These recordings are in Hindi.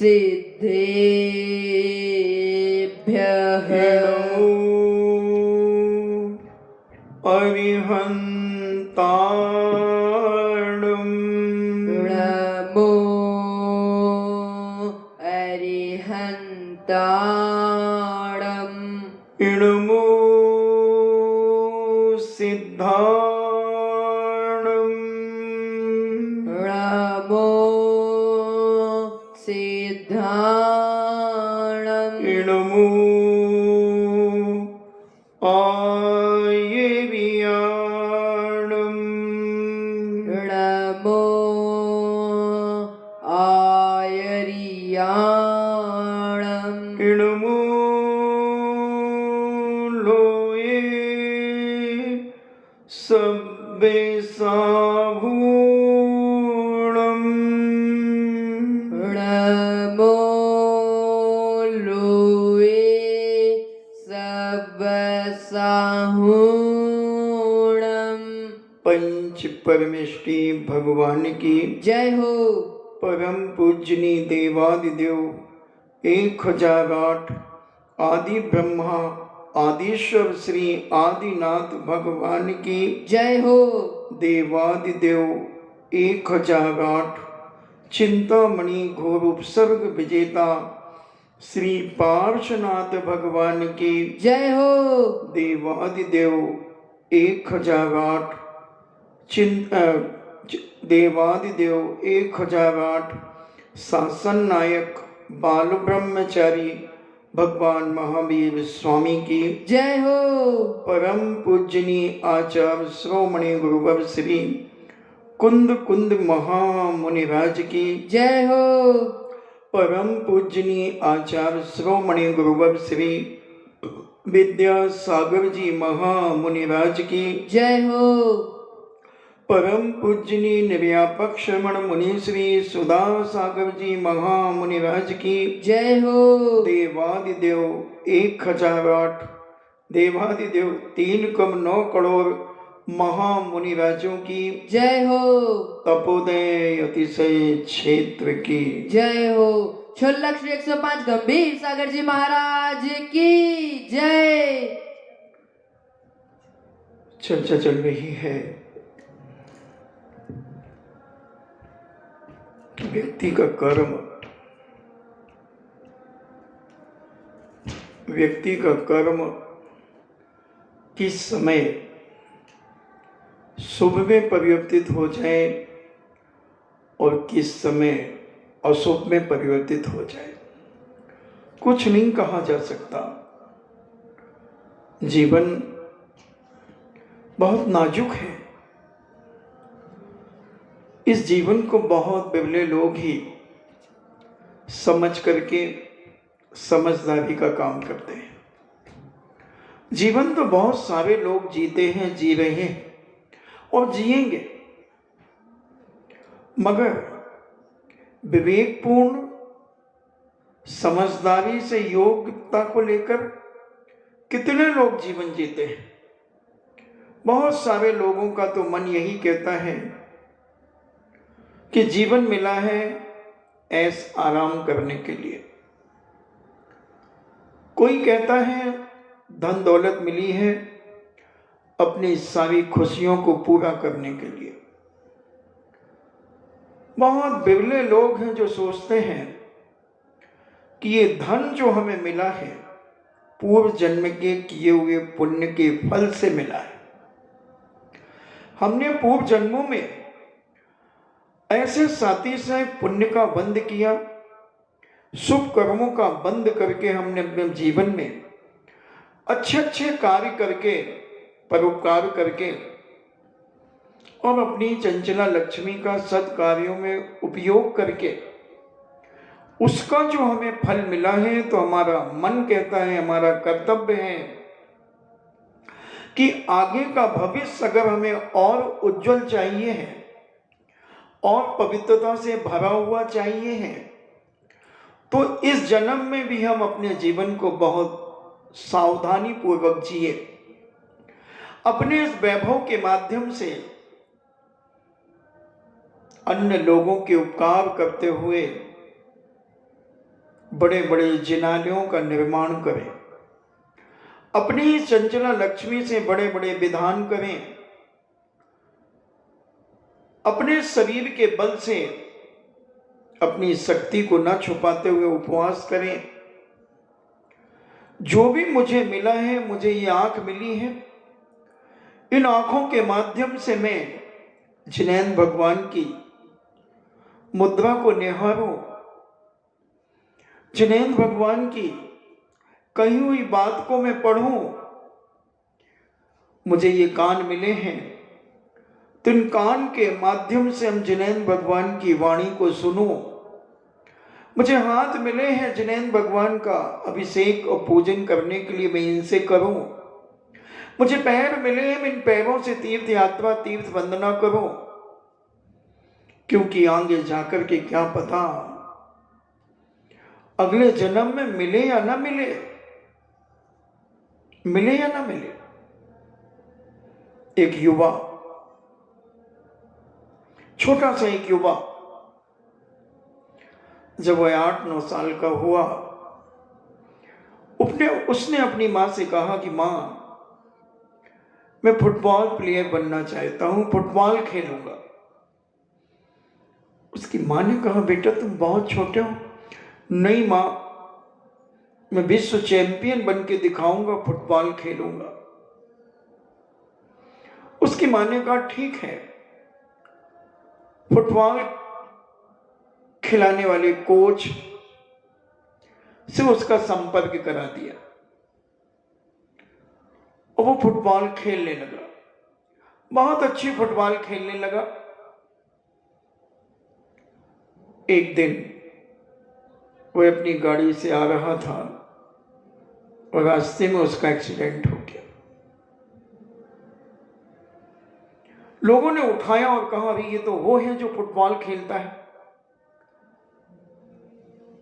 सिद्धेभ्यः अरिहन्ताणम् नमो अरिहन्ताणम् इणमो सिद्धाणम् नमो सिद्धाणम् इणमो आयर्याणम् नमो आयर्याणम् इणमो लोये सब्बेसाभूणम् नमो लोये सब्बसाहूणम्। पंच परमेष्टि भगवान की जय हो। परम पूजनी देवादिदेव 1008 आदि ब्रह्मा आदिश्वर श्री आदिनाथ भगवान की जय हो। देवादिदेव 1008 चिंतामणि घोर उपसर्ग विजेता श्री पार्श्वनाथ भगवान की जय हो। देवादिदेव 1008 देवादिदेव 1008 शासन नायक बाल ब्रह्मचारी भगवान महावीर स्वामी की जय हो। परम पूजनीय आचार्य श्रोमणी गुरुवर श्री कुंद कुंद महामुनिराज की जय हो। परम पूजनीय आचार्य श्रोमणी गुरुवर श्री विद्यासागर जी महामुनिराज की जय हो। परम पूजनीय निर्यापक श्रमण मुनि श्री सुधा सागर जी महामुनिराज की जय हो। देवादिदेव 1008 देवादिदेव 3,9 करोड़ महामुनिराजों की जय हो। तपोदय अतिशय क्षेत्र की जय हो। 6,01,05 गंभीर सागर जी महाराज की जय। चर्चा चल रही है व्यक्ति का कर्म, व्यक्ति का कर्म किस समय शुभ में परिवर्तित हो जाए और किस समय अशुभ में परिवर्तित हो जाए, कुछ नहीं कहा जा सकता। जीवन बहुत नाजुक है। इस जीवन को बहुत बिरले लोग ही समझ करके समझदारी का काम करते हैं। जीवन तो बहुत सारे लोग जीते हैं, जी रहे हैं और जिएंगे, मगर विवेकपूर्ण समझदारी से योग्यता को लेकर कितने लोग जीवन जीते हैं। बहुत सारे लोगों का तो मन यही कहता है कि जीवन मिला है ऐश आराम करने के लिए। कोई कहता है धन दौलत मिली है अपनी सारी खुशियों को पूरा करने के लिए। बहुत बिरले लोग हैं जो सोचते हैं कि ये धन जो हमें मिला है पूर्व जन्म के किए हुए पुण्य के फल से मिला है। हमने पूर्व जन्मों में ऐसे साथी से पुण्य का बंध किया, शुभ कर्मों का बंध करके हमने अपने जीवन में अच्छे अच्छे कार्य करके, परोपकार करके और अपनी चंचला लक्ष्मी का सत् कार्यों में उपयोग करके उसका जो हमें फल मिला है, तो हमारा मन कहता है, हमारा कर्तव्य है कि आगे का भविष्य अगर हमें और उज्जवल चाहिए है और पवित्रता से भरा हुआ चाहिए है, तो इस जन्म में भी हम अपने जीवन को बहुत सावधानी पूर्वक जिए। अपने इस वैभव के माध्यम से अन्य लोगों के उपकार करते हुए बड़े बड़े जिनालयों का निर्माण करें, अपनी ही चंचला लक्ष्मी से बड़े बड़े विधान करें, अपने शरीर के बल से अपनी शक्ति को न छुपाते हुए उपवास करें। जो भी मुझे मिला है, मुझे ये आंख मिली है, इन आंखों के माध्यम से मैं जिनेंद्र भगवान की मुद्रा को निहारूं, जिनेंद्र भगवान की कही हुई बात को मैं पढ़ूं। मुझे ये कान मिले हैं तो इन कान के माध्यम से हम जिनेंद्र भगवान की वाणी को सुनो। मुझे हाथ मिले हैं जिनेंद्र भगवान का अभिषेक और पूजन करने के लिए मैं इनसे करूं। मुझे पैर मिले हैं, इन पैरों से तीर्थ यात्रा तीर्थ वंदना करो, क्योंकि आगे जाकर के क्या पता अगले जन्म में मिले या ना मिले, मिले या ना मिले। एक युवा, छोटा सा एक युवा, जब वह 8-9 साल का हुआ, उसने अपनी मां से कहा कि मां, मैं फुटबॉल प्लेयर बनना चाहता हूं, फुटबॉल खेलूंगा। उसकी मां ने कहा बेटा तुम बहुत छोटे हो। नहीं मां, मैं विश्व चैंपियन बन के दिखाऊंगा, फुटबॉल खेलूंगा। उसकी मां ने कहा ठीक है। फुटबॉल खिलाने वाले कोच से उसका संपर्क करा दिया और वो फुटबॉल खेलने लगा, बहुत अच्छी फुटबॉल खेलने लगा। एक दिन वह अपनी गाड़ी से आ रहा था और रास्ते में उसका एक्सीडेंट हो गया। लोगों ने उठाया और कहा अरे ये तो वो है जो फुटबॉल खेलता है,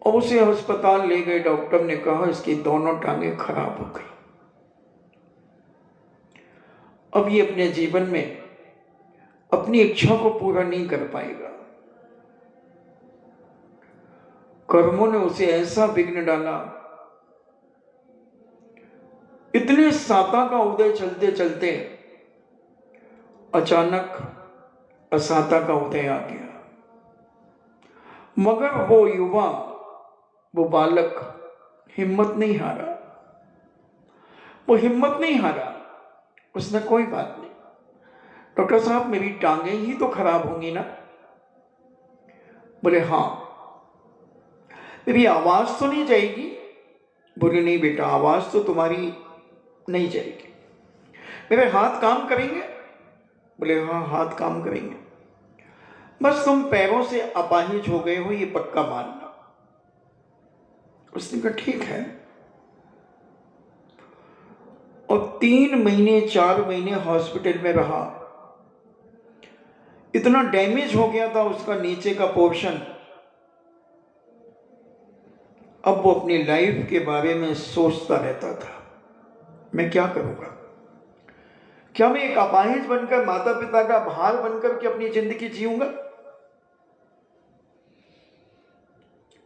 और उसे अस्पताल ले गए। डॉक्टर ने कहा इसकी दोनों टांगें खराब हो गई, अब ये अपने जीवन में अपनी इच्छा को पूरा नहीं कर पाएगा। कर्मों ने उसे ऐसा विघ्न डाला, इतने साता का उदय चलते चलते अचानक असाता का उदय आ गया। मगर वो युवा, वो बालक हिम्मत नहीं हारा, वो हिम्मत नहीं हारा। उसने कोई बात नहीं, डॉक्टर साहब मेरी टांगें ही तो खराब होंगी ना। बोले हाँ। मेरी आवाज तो नहीं जाएगी? बोले नहीं बेटा, आवाज तो तुम्हारी नहीं जाएगी। मेरे हाथ काम करेंगे? बोले हाँ हाथ काम करेंगे, बस तुम पैरों से अपाहिज हो गए हो ये पक्का मानना। उसने कहा ठीक है। और 3 महीने 4 महीने हॉस्पिटल में रहा। इतना डैमेज हो गया था उसका नीचे का पोर्शन। अब वो अपनी लाइफ के बारे में सोचता रहता था, मैं क्या करूंगा? क्या मैं एक अपाहिज बनकर माता पिता का भार बनकर के अपनी जिंदगी जीऊंगा?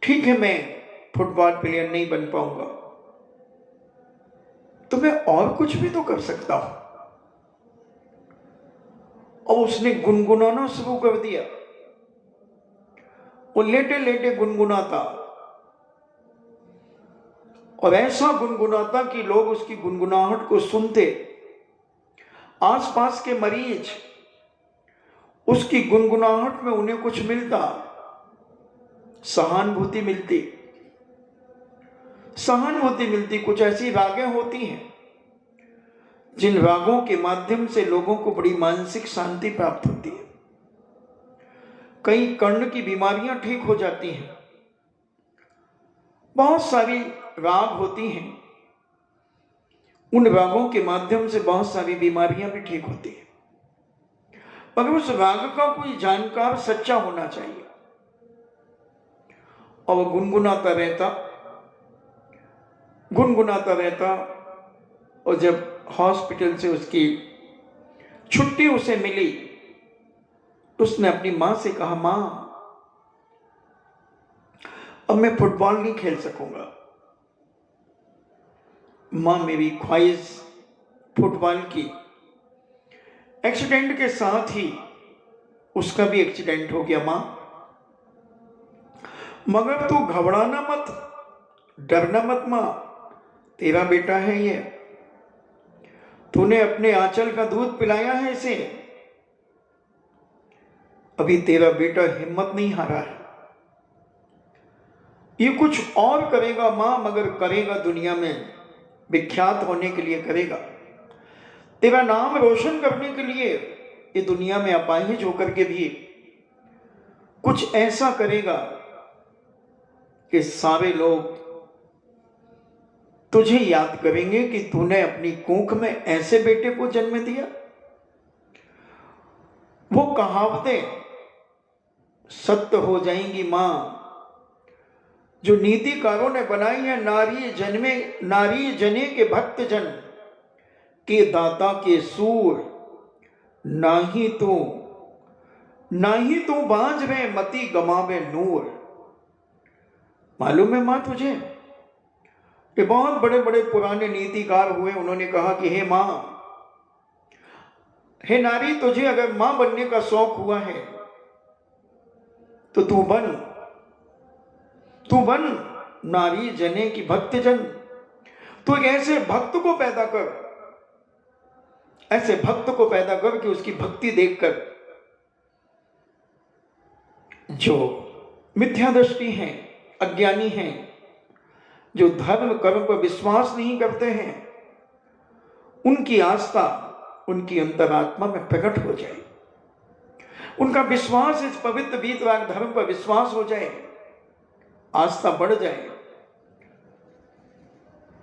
ठीक है मैं फुटबॉल प्लेयर नहीं बन पाऊंगा, तो मैं और कुछ भी तो कर सकता हूं। और उसने गुनगुनाना शुरू कर दिया। वो लेटे लेटे गुनगुनाता, और ऐसा गुनगुनाता कि लोग उसकी गुनगुनाहट को सुनते। आसपास के मरीज उसकी गुनगुनाहट में उन्हें कुछ मिलता, सहानुभूति मिलती, सहानुभूति मिलती। कुछ ऐसी रागें होती हैं जिन रागों के माध्यम से लोगों को बड़ी मानसिक शांति प्राप्त होती है। कई कर्ण की बीमारियां ठीक हो जाती हैं। बहुत सारी राग होती हैं, उन रागों के माध्यम से बहुत सारी बीमारियां भी ठीक होती हैं। मगर उस राग का कोई जानकार सच्चा होना चाहिए। और वो गुनगुनाता रहता, गुनगुनाता रहता। और जब हॉस्पिटल से उसकी छुट्टी उसे मिली तो उसने अपनी मां से कहा मां, अब मैं फुटबॉल नहीं खेल सकूंगा। मां मेरी ख्वाहिश फुटबॉल की। एक्सीडेंट के साथ ही उसका भी एक्सीडेंट हो गया मां, मगर तू घबराना मत, डरना मत मां, तेरा बेटा है ये, तूने अपने आंचल का दूध पिलाया है इसे, अभी तेरा बेटा हिम्मत नहीं हारा है, ये कुछ और करेगा मां, मगर करेगा दुनिया में विख्यात होने के लिए करेगा, तेरा नाम रोशन करने के लिए ये दुनिया में अपाहिज होकर के भी कुछ ऐसा करेगा कि सारे लोग तुझे याद करेंगे कि तूने अपनी कोख में ऐसे बेटे को जन्म दिया। वो कहावतें सत्य हो जाएंगी मां, जो नीतिकारों ने बनाई है। नारी जने के भक्त जन के दाता के सूर, नाही तू बांझ में मती गमावे नूर। मालूम है मां तुझे, ये बहुत बड़े बड़े पुराने नीतिकार हुए, उन्होंने कहा कि हे मां, हे नारी, तुझे अगर मां बनने का शौक हुआ है तो तू बन नारी जने की भक्त जन। तो एक ऐसे भक्त को पैदा कर, ऐसे भक्त को पैदा कर कि उसकी भक्ति देखकर जो मिथ्या दृष्टि हैं, अज्ञानी हैं, जो धर्म कर्म पर विश्वास नहीं करते हैं, उनकी आस्था उनकी अंतरात्मा में प्रकट हो जाए, उनका विश्वास इस पवित्र वीतराग धर्म पर विश्वास हो जाए, आस्था बढ़ जाए।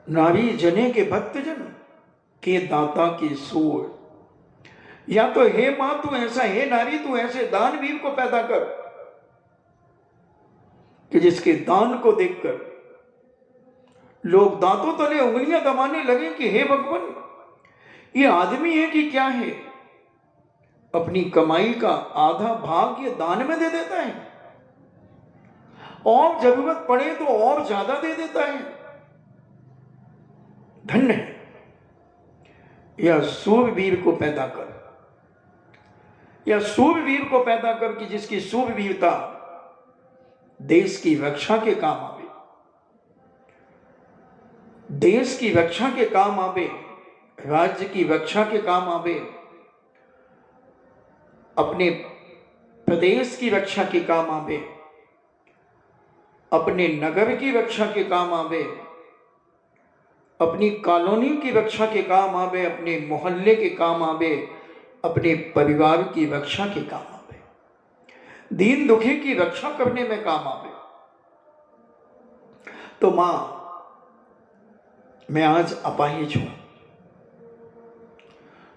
नारी जने के भक्तजन के दाता की सूर। या तो हे मां तू ऐसा, हे नारी तू ऐसे दानवीर को पैदा कर कि जिसके दान को देखकर लोग दांतों तले उंगलियां दबाने लगे कि हे भगवान, ये आदमी है कि क्या है, अपनी कमाई का आधा भाग ये दान में दे देता है और जरूरत पड़े तो और ज्यादा दे देता है। धन्य है या सूरवीर को पैदा कर, या सूरवीर को पैदा कर कि जिसकी सूरवीरता देश की रक्षा के काम आवे, देश की रक्षा के काम आवे, राज्य की रक्षा के काम आवे, अपने प्रदेश की रक्षा के काम आवे, अपने नगर की रक्षा के काम आवे, अपनी कॉलोनी की रक्षा के काम आवे, अपने मोहल्ले के काम आवे, अपने परिवार की रक्षा के काम आवे, दीन दुखी की रक्षा करने में काम आवे। तो मां, मैं आज अपाहिज हूं,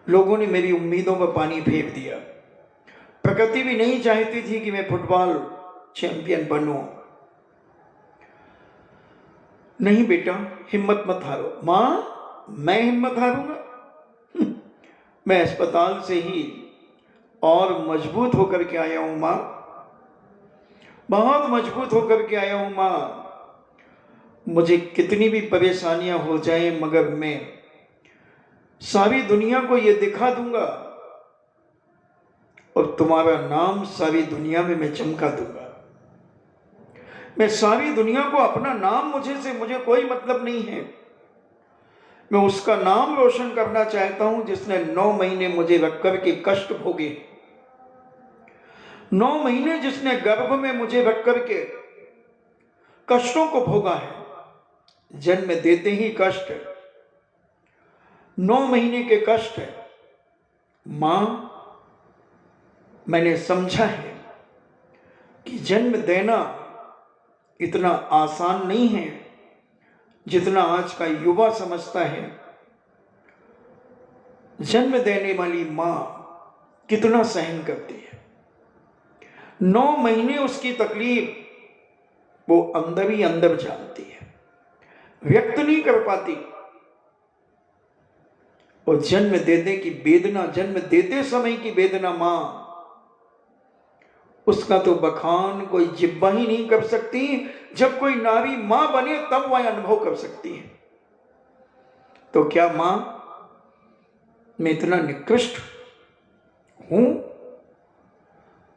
लोगों ने मेरी उम्मीदों पर पानी फेर दिया। प्रकृति भी नहीं चाहती थी कि मैं फुटबॉल चैंपियन बनूं। नहीं बेटा, हिम्मत मत हारो। मां, मैं हिम्मत हारूंगा? मैं अस्पताल से ही और मजबूत होकर के आया हूं मां, बहुत मजबूत होकर के आया हूं मां। मुझे कितनी भी परेशानियां हो जाएं, मगर मैं सारी दुनिया को यह दिखा दूंगा और तुम्हारा नाम सारी दुनिया में मैं चमका दूंगा। मैं सारी दुनिया को अपना नाम, मुझे कोई मतलब नहीं है, मैं उसका नाम रोशन करना चाहता हूं जिसने 9 महीने मुझे रख कर के कष्ट भोगे, 9 महीने जिसने गर्भ में मुझे रख कर के कष्टों को भोगा है, जन्म देते ही कष्ट, 9 महीने के कष्ट। मां, मैंने समझा है कि जन्म देना इतना आसान नहीं है जितना आज का युवा समझता है। जन्म देने वाली मां कितना सहन करती है, 9 महीने उसकी तकलीफ वो अंदर ही अंदर जानती है, व्यक्त नहीं कर पाती। और जन्म देने की वेदना, जन्म देते समय की वेदना मां उसका तो बखान कोई जिब्बा ही नहीं कर सकती। जब कोई नारी मां बने तब वह अनुभव कर सकती है। तो क्या मां मैं इतना निकृष्ट हूं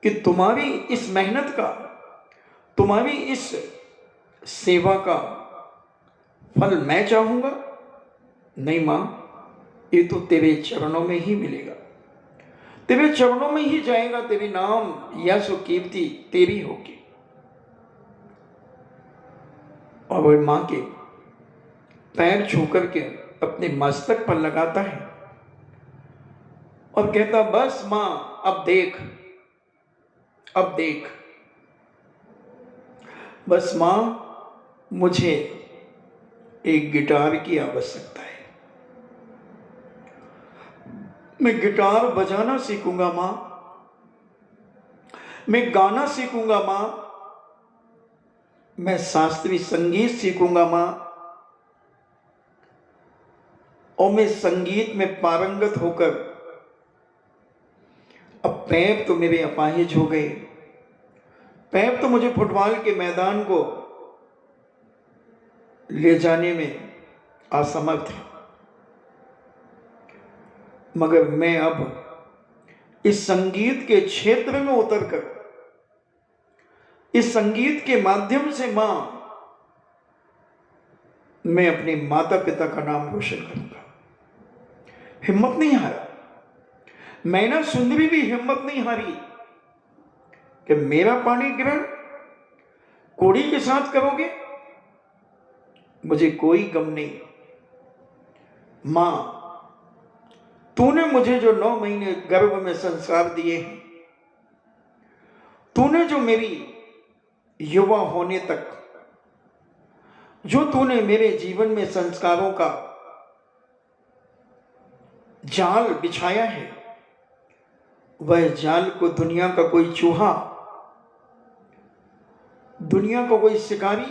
कि तुम्हारी इस मेहनत का, तुम्हारी इस सेवा का फल मैं चाहूंगा? नहीं मां, ये तो तेरे चरणों में ही मिलेगा, तेरे चरणों में ही जाएगा, तेरे नाम यश और कीर्ति तेरी होगी। और वह मां के पैर छू करके अपने मस्तक पर लगाता है और कहता, बस मां अब देख, अब देख, बस मां मुझे एक गिटार की आवश्यकता है, मैं गिटार बजाना सीखूंगा मां, मैं गाना सीखूंगा मां, मैं शास्त्रीय संगीत सीखूंगा मां, और मैं संगीत में पारंगत होकर, अब पैर तो मेरे अपाहिज हो गए, पैर तो मुझे फुटबॉल के मैदान को ले जाने में असमर्थ है, मगर मैं अब इस संगीत के क्षेत्र में उतरकर, इस संगीत के माध्यम से मां मैं अपने माता पिता का नाम रोशन करूंगा। हिम्मत नहीं हारा, मैना सुंदरी भी हिम्मत नहीं हारी कि मेरा पाणी ग्रहण कोड़ी के साथ करोगे, मुझे कोई गम नहीं। मां, तूने मुझे जो 9 महीने गर्भ में संस्कार दिए हैं, तूने जो मेरी युवा होने तक जो तूने मेरे जीवन में संस्कारों का जाल बिछाया है, वह जाल को दुनिया का कोई चूहा, दुनिया का कोई शिकारी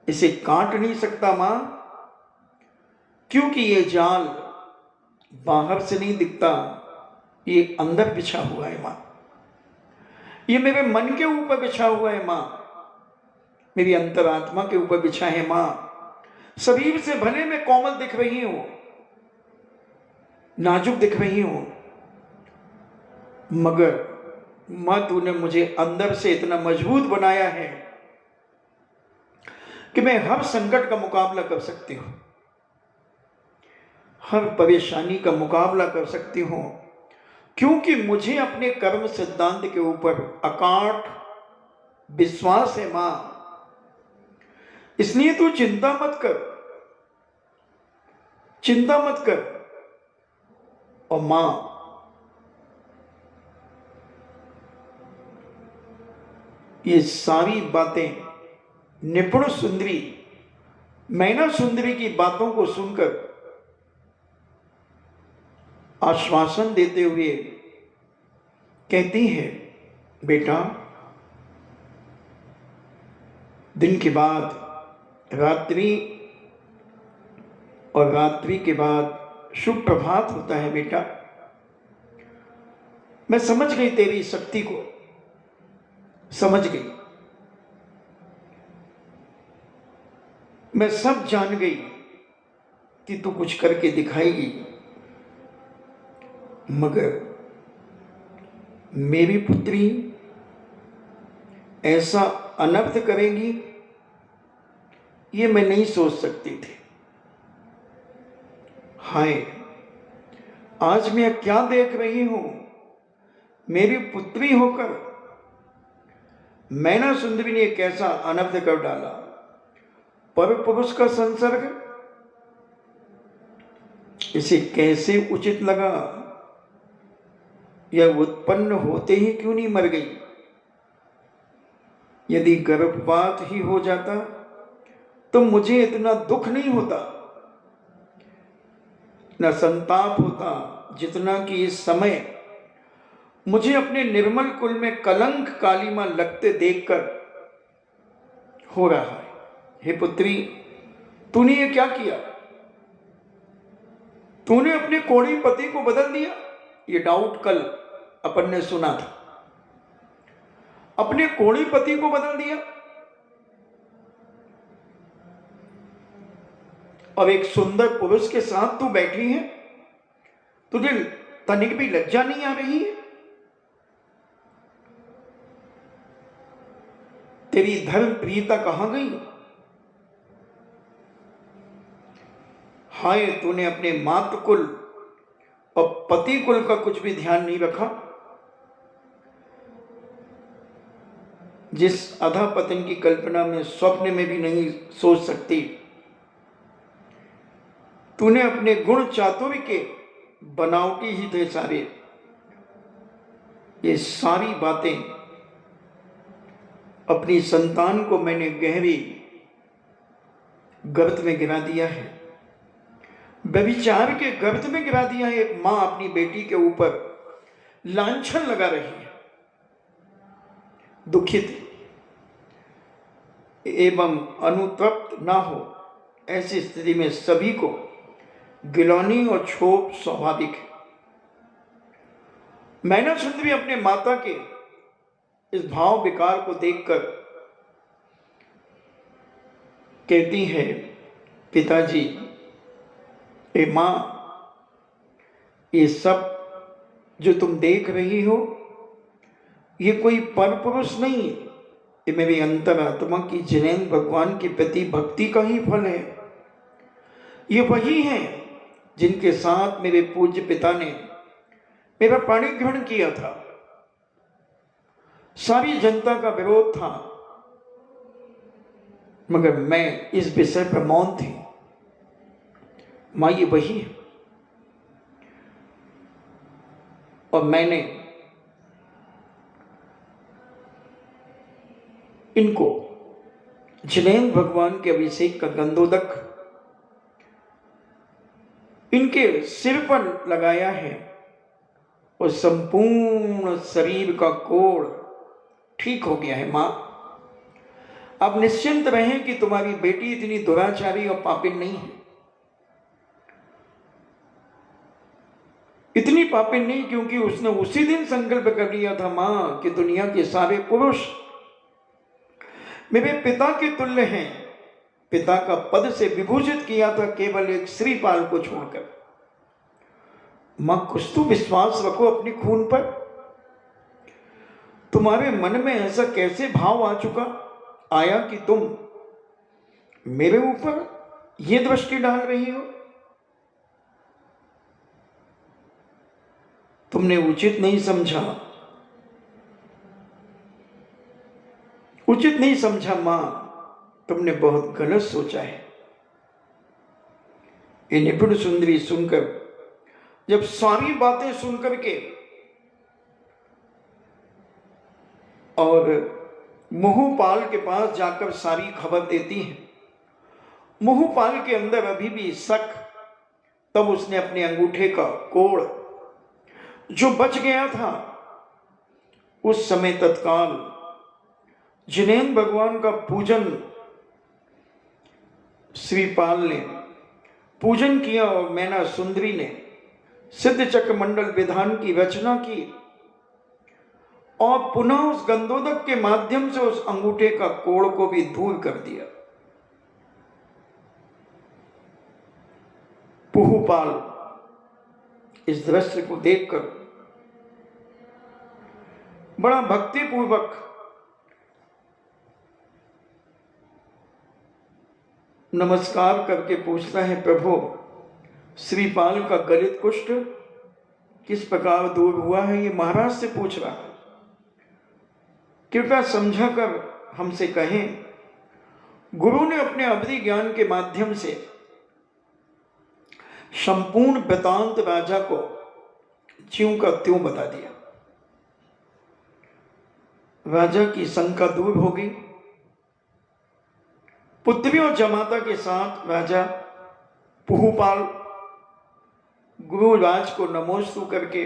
इसे काट नहीं सकता मां, क्योंकि ये जाल बाहर से नहीं दिखता, ये अंदर बिछा हुआ है मां, ये मेरे मन के ऊपर बिछा हुआ है मां, मेरी अंतरात्मा के ऊपर बिछा है मां। शरीर से भले मैं कोमल दिख रही हूं, नाजुक दिख रही हूं, मगर मां तूने मुझे अंदर से इतना मजबूत बनाया है कि मैं हर संकट का मुकाबला कर सकती हूं, हर परेशानी का मुकाबला कर सकती हूं, क्योंकि मुझे अपने कर्म सिद्धांत के ऊपर अकाट विश्वास है मां। इसलिए तू चिंता मत कर, चिंता मत कर। और मां, ये सारी बातें निपुण सुंदरी, मैना सुंदरी की बातों को सुनकर आश्वासन देते हुए कहती है, बेटा दिन के बाद रात्रि और रात्रि के बाद शुभ प्रभात होता है बेटा। मैं समझ गई तेरी शक्ति को, समझ गई, मैं सब जान गई कि तू कुछ करके दिखाएगी, मगर मेरी पुत्री ऐसा अनर्थ करेगी ये मैं नहीं सोच सकती थी। हाय, आज मैं क्या देख रही हूं, मेरी पुत्री होकर मैना सुंदरी ने कैसा अनर्थ कर डाला। पर पुरुष का संसर्ग इसे कैसे उचित लगा, यह उत्पन्न होते ही क्यों नहीं मर गई। यदि गर्भपात ही हो जाता तो मुझे इतना दुख नहीं होता, न संताप होता, जितना कि इस समय मुझे अपने निर्मल कुल में कलंक कालीमा लगते देखकर हो रहा है। हे पुत्री, तूने ये क्या किया? तूने अपने कोड़ी पति को बदल दिया। ये डाउट कल अपन ने सुना था। अपने कोड़ी पति को बदल दिया और एक सुंदर पुरुष के साथ तू बैठी है, तुझे तनिक भी लज्जा नहीं आ रही है? तेरी धर्म प्रियता कहां गई? हाय, तूने अपने मातृ कुल और पति कुल का कुछ भी ध्यान नहीं रखा। जिस अधःपतन की कल्पना में स्वप्न में भी नहीं सोच सकती, तूने अपने गुण चातुर्य के बनावटी ही थे सारे। ये सारी बातें अपनी संतान को मैंने गहरी गर्त में गिरा दिया है, व्यभिचार के गर्त में गिरा दिया है। एक मां अपनी बेटी के ऊपर लांछन लगा रही है। दुखित एवं अनुतप्त ना हो, ऐसी स्थिति में सभी को गिलौनी और क्षोभ स्वाभाविक है। मैना सुंदरी अपने माता के इस भाव विकार को देखकर कहती है, पिताजी, ए मां, ये सब जो तुम देख रही हो, ये कोई परपुरुष नहीं है, ये मेरी अंतरात्मा की जिनेन्द्र भगवान के प्रति भक्ति का ही फल है। ये वही हैं जिनके साथ मेरे पूज्य पिता ने मेरा पाणी ग्रहण किया था। सारी जनता का विरोध था, मगर मैं इस विषय पर मौन थी। मां, ये वही है। और मैंने इनको जिनेन्द्र भगवान के अभिषेक का गंधोदक इनके सिर पर लगाया है और संपूर्ण शरीर का कोढ़ ठीक हो गया है। मां, आप निश्चिंत रहें कि तुम्हारी बेटी इतनी दुराचारी और पापिन नहीं है। इतनी पापिन नहीं क्योंकि उसने उसी दिन संकल्प कर लिया था मां कि दुनिया के सारे पुरुष मेरे पिता के तुल्य हैं। पिता का पद से विभूषित किया था केवल एक श्रीपाल को छोड़कर। मां, कुछ तो विश्वास रखो अपनी खून पर। तुम्हारे मन में ऐसा कैसे भाव आ चुका आया कि तुम मेरे ऊपर ये दृष्टि डाल रही हो? तुमने उचित नहीं समझा, उचित नहीं समझा मां, तुमने बहुत गलत सोचा है। ये निपुण सुंदरी सुनकर, जब सारी बातें सुनकर के और मुहुपाल के पास जाकर सारी खबर देती है, मुहुपाल के अंदर अभी भी शक, तब उसने अपने अंगूठे का कोढ़ जो बच गया था, उस समय तत्काल जिनेन्द्र भगवान का पूजन श्रीपाल ने पूजन किया और मैना सुंदरी ने सिद्ध चक्र मंडल विधान की रचना की और पुनः उस गंधोदक के माध्यम से उस अंगूठे का कोढ़ को भी दूर कर दिया। पुहुपाल इस दृश्य को देखकर बड़ा भक्तिपूर्वक नमस्कार करके पूछता है, प्रभु, श्रीपाल का गलित कुष्ठ किस प्रकार दूर हुआ है? ये महाराज से पूछ रहा है। कृपया समझा कर हमसे कहें। गुरु ने अपने अवधि ज्ञान के माध्यम से संपूर्ण वृतांत राजा को ज्यों का त्यों बता दिया। राजा की शंका दूर हो गई। पुत्री और जमाता के साथ राजा पुहुपाल गुरुराज को नमोस्तु करके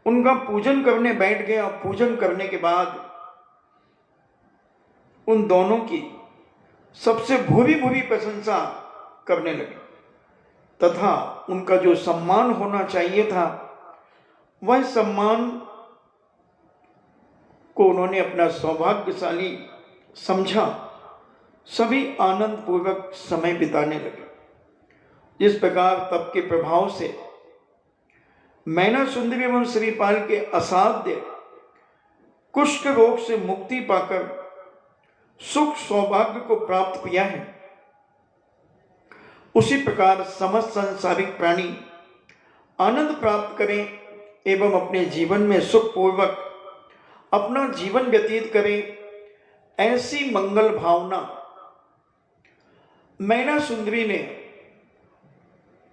उनका पूजन करने बैठ गए और पूजन करने के बाद उन दोनों की सबसे भूरी भूरी प्रशंसा करने लगे तथा उनका जो सम्मान होना चाहिए था वह सम्मान को उन्होंने अपना सौभाग्यशाली समझा। सभी आनंद पूर्वक समय बिताने लगे। जिस प्रकार तप के प्रभाव से मैना सुंदरी एवं श्रीपाल के असाध्य कुष्ठ रोग से मुक्ति पाकर सुख सौभाग्य को प्राप्त किया है, उसी प्रकार समस्त संसारिक प्राणी आनंद प्राप्त करें एवं अपने जीवन में सुखपूर्वक अपना जीवन व्यतीत करें, ऐसी मंगल भावना मैना सुंदरी ने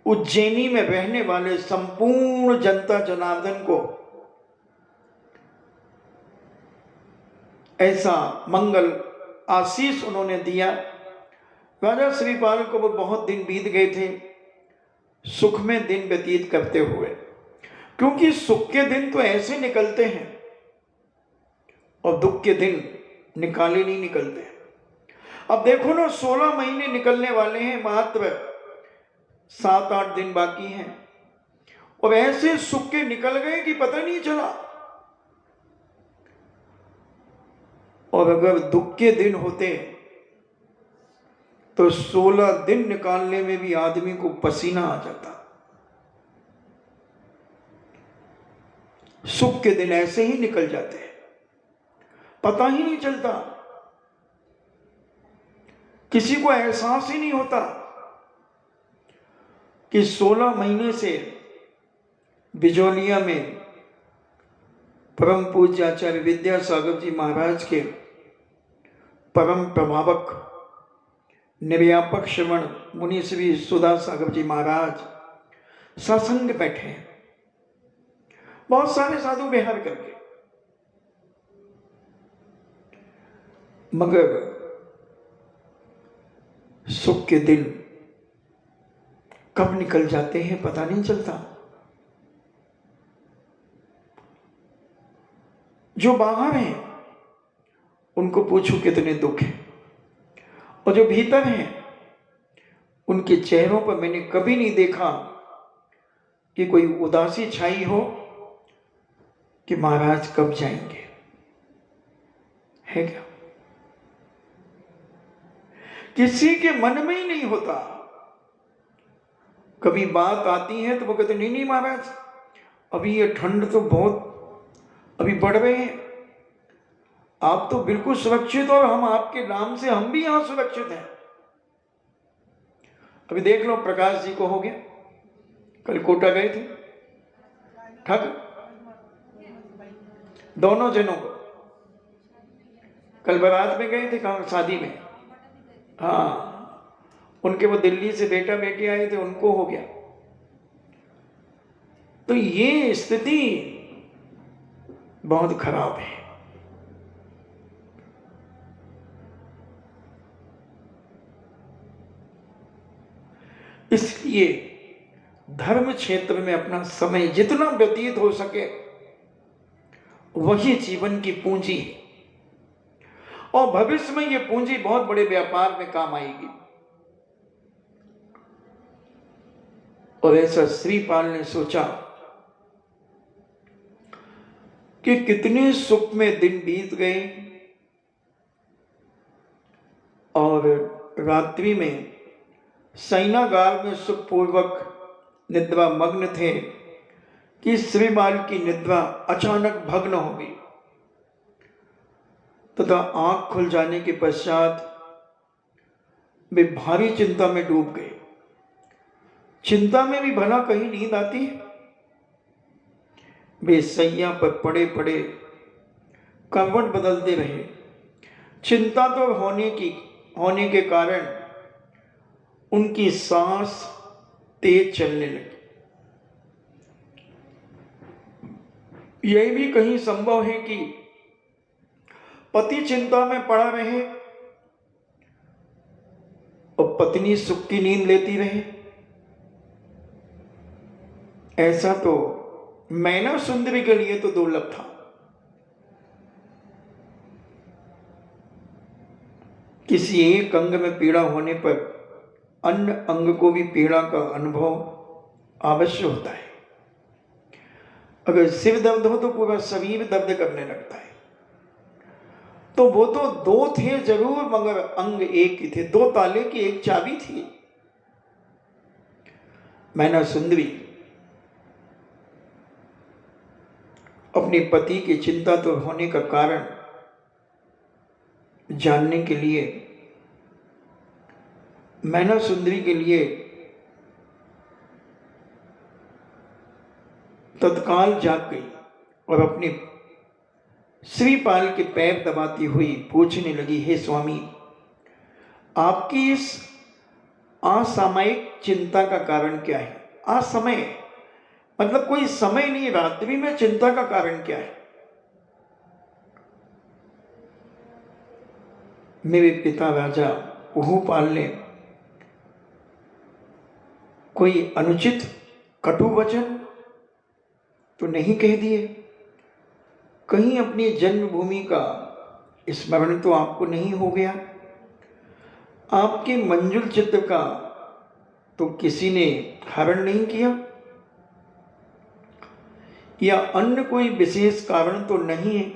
उज्जैनी में रहने वाले संपूर्ण जनता जनार्दन को ऐसा मंगल आशीष उन्होंने दिया। राजा श्रीपाल को वो बहुत दिन बीत गए थे सुख में दिन व्यतीत करते हुए, क्योंकि सुख के दिन तो ऐसे निकलते हैं और दुख के दिन निकाले नहीं निकलते। अब देखो ना, 16 महीने निकलने वाले हैं, मात्र 7-8 दिन बाकी हैं और ऐसे सुख के निकल गए कि पता नहीं चला। और अगर दुख के दिन होते तो 16 दिन निकालने में भी आदमी को पसीना आ जाता। सुख के दिन ऐसे ही निकल जाते हैं, पता ही नहीं चलता, किसी को एहसास ही नहीं होता कि 16 महीने से बिजोलिया में परम पूज्य आचार्य विद्यासागर जी महाराज के परम प्रभावक निर्व्यापक श्रवण मुनि श्री सुधा सागर जी महाराज सत्संग बैठे हैं, बहुत सारे साधु विहार करके, मगर सुख के दिन कब निकल जाते हैं पता नहीं चलता। जो बाहर हैं उनको पूछो कितने दुख हैं, और जो भीतर हैं उनके चेहरों पर मैंने कभी नहीं देखा कि कोई उदासी छाई हो कि महाराज कब जाएंगे, है क्या? किसी के मन में ही नहीं होता। कभी बात आती है तो वो कहते नहीं नहीं महाराज, अभी ये ठंड तो बहुत अभी बढ़ रहे हैं, आप तो बिल्कुल सुरक्षित हो और हम आपके नाम से हम भी यहां सुरक्षित हैं। अभी देख लो, प्रकाश जी को हो गया, कल कोटा गए थे, ठग दोनों जनों को, कल बारात में गए थे, कहाँ शादी में, हाँ उनके वो दिल्ली से बेटा बेटी आए थे, उनको हो गया। तो ये स्थिति बहुत खराब है। इसलिए धर्म क्षेत्र में अपना समय जितना व्यतीत हो सके वही जीवन की पूंजी है, और भविष्य में यह पूंजी बहुत बड़े व्यापार में काम आएगी। और ऐसा श्रीपाल ने सोचा कि कितने सुख में दिन बीत गए और रात्रि में शयनागार में सुखपूर्वक निद्रा मग्न थे कि श्रीपाल की निद्रा अचानक भग्न हो गई तथा आंख खुल जाने के पश्चात वे भारी चिंता में डूब गए। चिंता में भी भला कहीं नींद आती है? वे सैया पर पड़े पड़े करवट बदलते रहे। चिंता तो होने के कारण उनकी सांस तेज चलने लगी। यह भी कहीं संभव है कि पति चिंता में पड़ा रहे और पत्नी सुख की नींद लेती रहे। ऐसा तो मैना सुंदरी के लिए तो दुर्लभ था। किसी एक अंग में पीड़ा होने पर अन्य अंग को भी पीड़ा का अनुभव अवश्य होता है। अगर सिर दर्द हो तो पूरा शरीर दर्द करने लगता है। तो वो तो दो थे जरूर, मगर अंग एक ही थे। दो ताले की एक चाबी थी। मैना सुंदरी अपने पति की चिंता तो होने का कारण जानने के लिए मैना सुंदरी के लिए तत्काल जाग गई और अपने श्रीपाल के पैर दबाती हुई पूछने लगी, हे स्वामी, आपकी इस असामयिक चिंता का कारण क्या है? असमय मतलब कोई समय नहीं, रात्रि में चिंता का कारण क्या है? मेरे पिता राजा पुहुपाल ने कोई अनुचित कटु वचन तो नहीं कह दिए? कहीं अपनी जन्मभूमि का स्मरण तो आपको नहीं हो गया? आपके मंजुल चित्र का तो किसी ने हरण नहीं किया? या अन्य कोई विशेष कारण तो नहीं है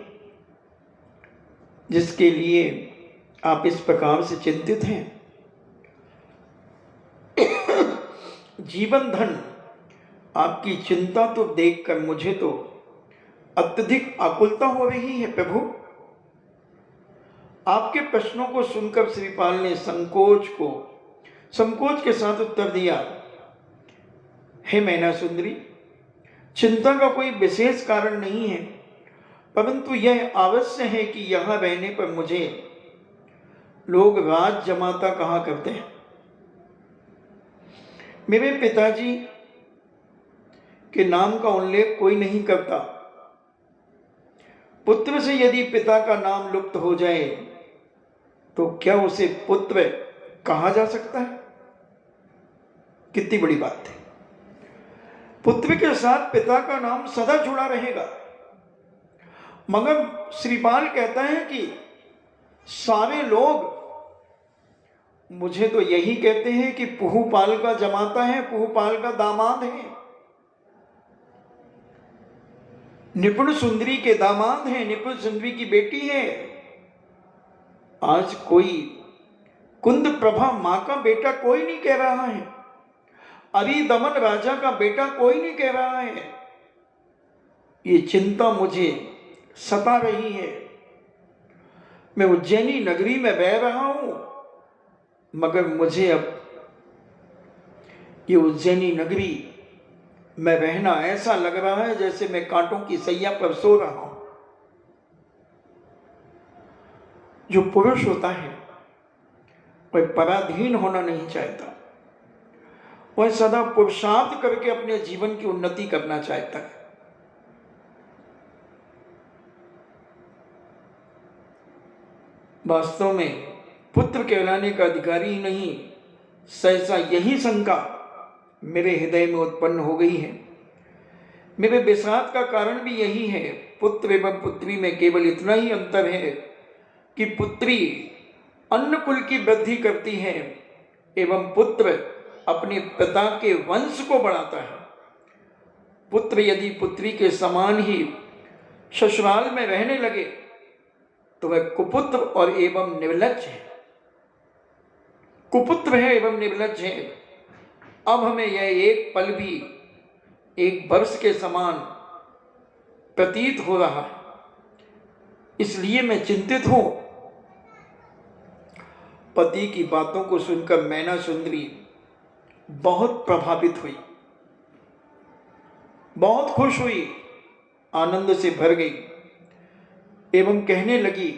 जिसके लिए आप इस प्रकार से चिंतित हैं? जीवन धन आपकी चिंता तो देखकर मुझे तो अत्यधिक आकुलता हो रही है प्रभु। आपके प्रश्नों को सुनकर श्रीपाल ने संकोच के साथ उत्तर दिया, हे मैना सुंदरी, चिंता का कोई विशेष कारण नहीं है, परंतु यह अवश्य है कि यहां रहने पर मुझे लोग राज जमाता कहा करते हैं। मेरे पिताजी के नाम का उल्लेख कोई नहीं करता। पुत्र से यदि पिता का नाम लुप्त हो जाए तो क्या उसे पुत्र कहा जा सकता है? कितनी बड़ी बात है। पुत्र के साथ पिता का नाम सदा जुड़ा रहेगा। मगर श्रीपाल कहता है कि सारे लोग मुझे तो यही कहते हैं कि पुहुपाल का जमाता है, पुहुपाल का दामाद है, निपुण सुंदरी के दामाद हैं, निपुण सुंदरी की बेटी है। आज कोई कुंद प्रभा मां का बेटा कोई नहीं कह रहा है, अरिदमन राजा का बेटा कोई नहीं कह रहा है। ये चिंता मुझे सता रही है। मैं उज्जैनी नगरी में बह रहा हूं, मगर मुझे अब ये उज्जैनी नगरी में रहना ऐसा लग रहा है जैसे मैं कांटों की सैया पर सो रहा हूं। जो पुरुष होता है वह पराधीन होना नहीं चाहता, वह सदा पुरुषार्थ करके अपने जीवन की उन्नति करना चाहता है। वास्तव में पुत्र कहलाने का अधिकारी ही नहीं, सहसा यही शंका मेरे हृदय में उत्पन्न हो गई है। मेरे विषाद का कारण भी यही है। पुत्र एवं पुत्री में केवल इतना ही अंतर है कि पुत्री अन्न कुल की वृद्धि करती है एवं पुत्र अपने पिता के वंश को बढ़ाता है। पुत्र यदि पुत्री के समान ही ससुराल में रहने लगे तो वह कुपुत्र और एवं निर्लज्ज है, कुपुत्र है एवं निर्लज्ज है। अब हमें यह एक पल भी एक वर्ष के समान प्रतीत हो रहा है, इसलिए मैं चिंतित हूं। पति की बातों को सुनकर मैना सुंदरी बहुत प्रभावित हुई, बहुत खुश हुई, आनंद से भर गई एवं कहने लगी,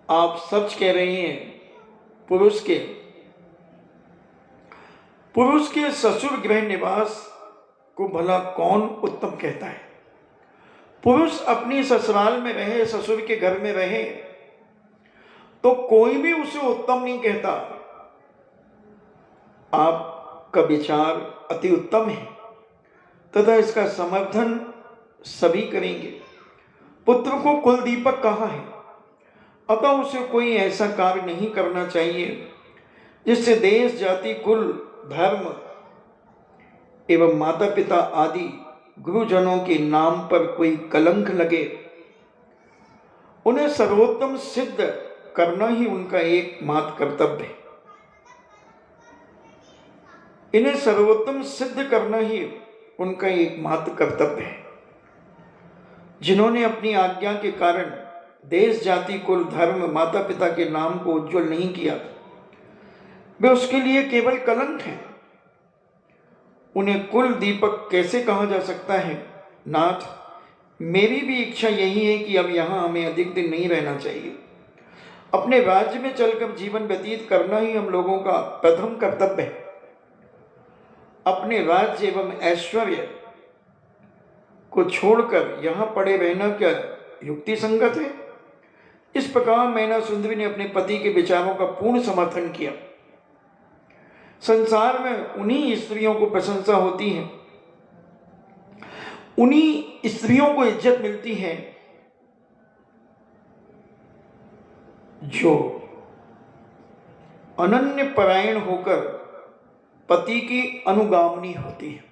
आप सच कह रहे हैं। पुरुष के ससुर गृह निवास को भला कौन उत्तम कहता है? पुरुष अपनी ससुराल में रहे, ससुर के घर में रहे, तो कोई भी उसे उत्तम नहीं कहता। आपका विचार अति उत्तम है तथा इसका समर्थन सभी करेंगे। पुत्र को कुल दीपक कहा है, अतः उसे कोई ऐसा कार्य नहीं करना चाहिए जिससे देश, जाति, कुल, धर्म एवं माता पिता आदि गुरुजनों के नाम पर कोई कलंक लगे उन्हें सर्वोत्तम सिद्ध करना ही उनका एकमात्र कर्तव्य है। इन्हें सर्वोत्तम सिद्ध करना ही उनका एकमात्र कर्तव्य है। जिन्होंने अपनी आज्ञा के कारण देश, जाति, कुल, धर्म, माता पिता के नाम को उज्जवल नहीं किया, वे उसके लिए केवल कलंक हैं। उन्हें कुल दीपक कैसे कहा जा सकता है? नाथ, मेरी भी इच्छा यही है कि अब यहाँ हमें अधिक दिन नहीं रहना चाहिए। अपने राज्य में चलकर जीवन व्यतीत करना ही हम लोगों का प्रथम कर्तव्य है। अपने राज्य एवं ऐश्वर्य को छोड़कर यहाँ पड़े रहना क्या युक्ति संगत है? इस प्रकार मैना सुंदरी ने अपने पति के विचारों का पूर्ण समर्थन किया। संसार में उन्हीं स्त्रियों को प्रशंसा होती है, उन्हीं स्त्रियों को इज्जत मिलती है जो अनन्य परायण होकर पति की अनुगामिनी होती है,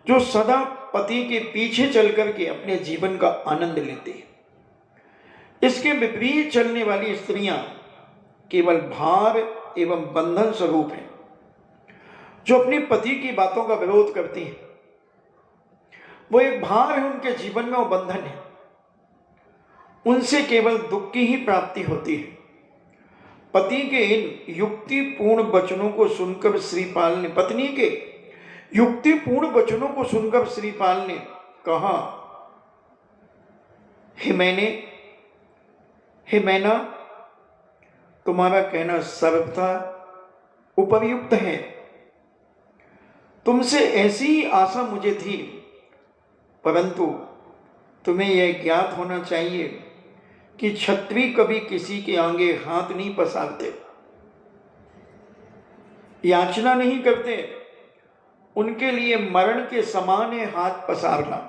जो सदा पति के पीछे चल करके अपने जीवन का आनंद लेती है। इसके विपरीत चलने वाली स्त्रियां केवल भार एवं बंधन स्वरूप हैं, जो अपने पति की बातों का विरोध करती हैं। वो एक भार है उनके जीवन में, वो बंधन है। उनसे केवल दुख की ही प्राप्ति होती है। पति के इन युक्तिपूर्ण वचनों को सुनकर श्रीपाल ने, पत्नी के युक्तिपूर्ण वचनों को सुनकर श्रीपाल ने कहा, हे मैना, तुम्हारा कहना सर्वथा उपयुक्त है। तुमसे ऐसी ही आशा मुझे थी, परंतु तुम्हें यह ज्ञात होना चाहिए कि क्षत्रिय कभी किसी के आगे हाथ नहीं पसारते, याचना नहीं करते। उनके लिए मरण के समान है हाथ पसारना।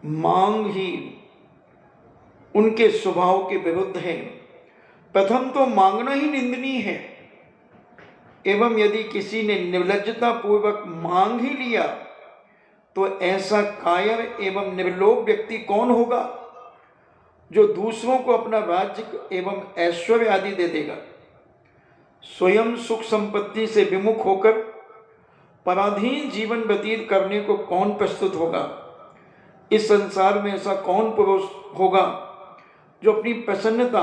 मांग ही उनके स्वभाव के विरुद्ध है। प्रथम तो मांगना ही निंदनीय है, एवं यदि किसी ने निर्लज्जता पूर्वक मांग ही लिया तो ऐसा कायर एवं निर्लोभ व्यक्ति कौन होगा जो दूसरों को अपना राज्य एवं ऐश्वर्य आदि दे देगा? स्वयं सुख संपत्ति से विमुख होकर पराधीन जीवन व्यतीत करने को कौन प्रस्तुत होगा? इस संसार में ऐसा कौन पुरुष होगा जो अपनी प्रसन्नता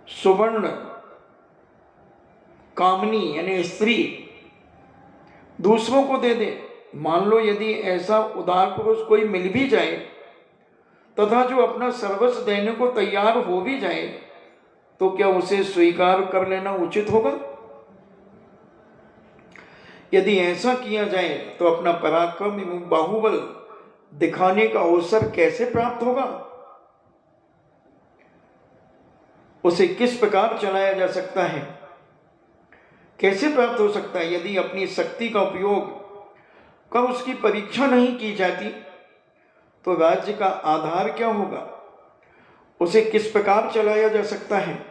सुवर्ण कामनी यानी स्त्री दूसरों को दे दे? मान लो यदि ऐसा उदार पुरुष कोई मिल भी जाए तथा जो अपना सर्वस्व देने को तैयार हो भी जाए, तो क्या उसे स्वीकार कर लेना उचित होगा? यदि ऐसा किया जाए तो अपना पराक्रम एवं बाहुबल दिखाने का अवसर कैसे प्राप्त होगा? उसे किस प्रकार चलाया जा सकता है, कैसे प्राप्त हो सकता है? यदि अपनी शक्ति का उपयोग कर उसकी परीक्षा नहीं की जाती तो राज्य का आधार क्या होगा? उसे किस प्रकार चलाया जा सकता है?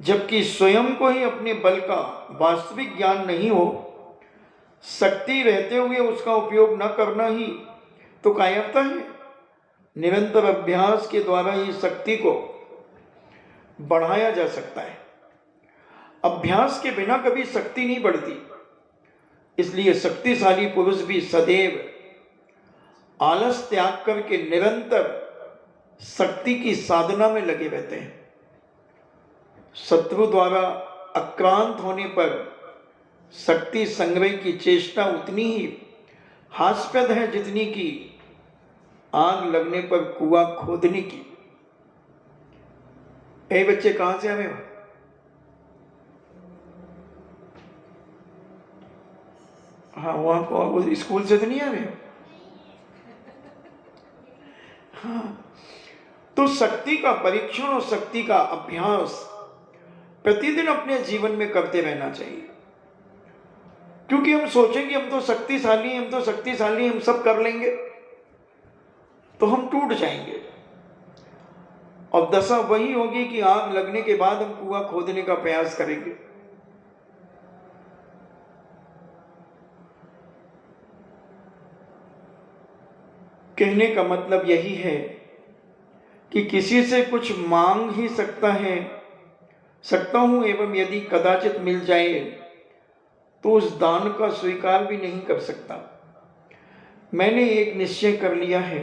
जबकि स्वयं को ही अपने बल का वास्तविक ज्ञान नहीं हो, शक्ति रहते हुए उसका उपयोग न करना ही तो कायरता है। निरंतर अभ्यास के द्वारा ही शक्ति को बढ़ाया जा सकता है। अभ्यास के बिना कभी शक्ति नहीं बढ़ती। इसलिए शक्तिशाली पुरुष भी सदैव आलस त्याग करके निरंतर शक्ति की साधना में लगे रहते हैं। शत्रु द्वारा आक्रांत होने पर शक्ति संग्रह की चेष्टा उतनी ही हास्यद है जितनी कि आग लगने पर कुआं खोदने की। ए बच्चे, कहां से आ रहे हो? हाँ, वहां को स्कूल से तो नहीं आ रहे हो? हाँ, तो शक्ति का परीक्षण और शक्ति का अभ्यास प्रतिदिन अपने जीवन में करते रहना चाहिए। क्योंकि हम सोचेंगे हम तो शक्तिशाली हैं, हम तो शक्तिशाली, हम सब कर लेंगे, तो हम टूट जाएंगे और दशा वही होगी कि आग लगने के बाद हम कुआं खोदने का प्रयास करेंगे। कहने का मतलब यही है कि किसी से कुछ मांग ही सकता हूं, एवं यदि कदाचित मिल जाए तो उस दान का स्वीकार भी नहीं कर सकता। मैंने एक निश्चय कर लिया है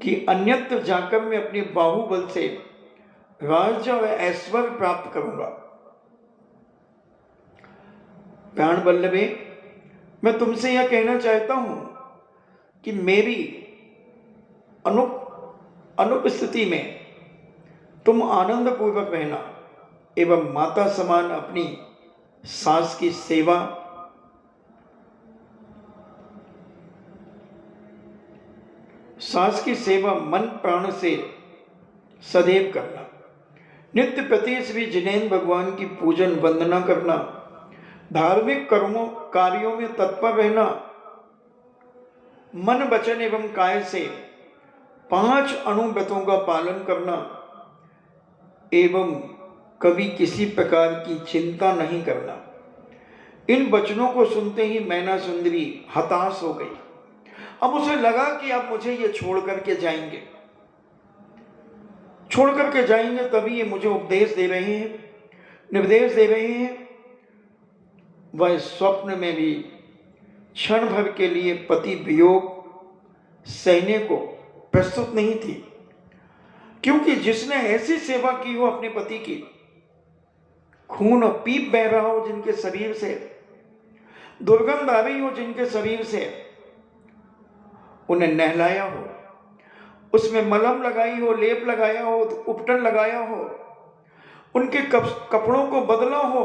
कि अन्यत्र जाकर मैं अपने बाहुबल से राज्य व ऐश्वर्य प्राप्त करूंगा। प्राण वल्लभे, मैं तुमसे यह कहना चाहता हूं कि मेरी अनुपस्थिति में तुम आनंद पूर्वक रहना एवं माता समान अपनी सास की सेवा मन प्राण से सदैव करना। नित्य प्रति श्री जिनेन्द्र भगवान की पूजन वंदना करना, धार्मिक कर्मों कार्यों में तत्पर रहना, मन वचन एवं काय से 5 अनुव्रतों का पालन करना एवं कभी किसी प्रकार की चिंता नहीं करना। इन वचनों को सुनते ही मैना सुंदरी हताश हो गई। अब उसे लगा कि अब मुझे ये छोड़ करके जाएंगे, तभी ये मुझे उपदेश दे रहे हैं, निर्देश दे रहे हैं। वह स्वप्न में भी क्षण भर के लिए पति वियोग सहने को प्रस्तुत नहीं थी, क्योंकि जिसने ऐसी सेवा की हो अपने पति की, खून और पीप बह रहा हो जिनके शरीर से, दुर्गंध आ रही हो जिनके शरीर से, उन्हें नहलाया हो, उसमें मलहम लगाई हो, लेप लगाया हो, उपटन लगाया हो, उनके कपड़ों को बदला हो,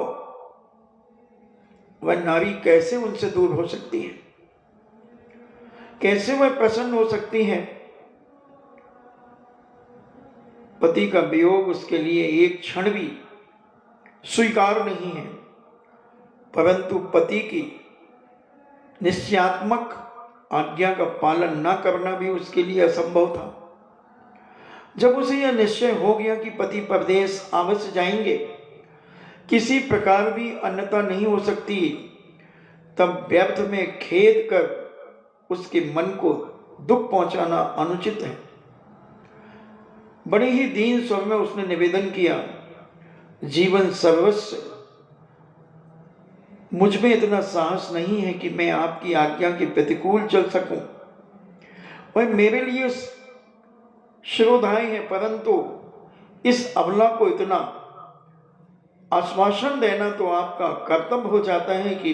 वह नारी कैसे उनसे दूर हो सकती है? कैसे वह प्रसन्न हो सकती है? पति का वियोग उसके लिए एक क्षण भी स्वीकार नहीं है, परंतु पति की निश्चयात्मक आज्ञा का पालन न करना भी उसके लिए असंभव था। जब उसे यह निश्चय हो गया कि पति परदेश अवश्य जाएंगे, किसी प्रकार भी अन्यथा नहीं हो सकती, तब व्यर्थ में खेद कर उसके मन को दुख पहुंचाना अनुचित है। बड़े ही दीन स्वर में उसने निवेदन किया, जीवन सर्वस्व, मुझ में इतना साहस नहीं है कि मैं आपकी आज्ञा के प्रतिकूल चल सकूं। वह मेरे लिए शिरोधार्य है, परंतु इस अबला को इतना आश्वासन देना तो आपका कर्तव्य हो जाता है कि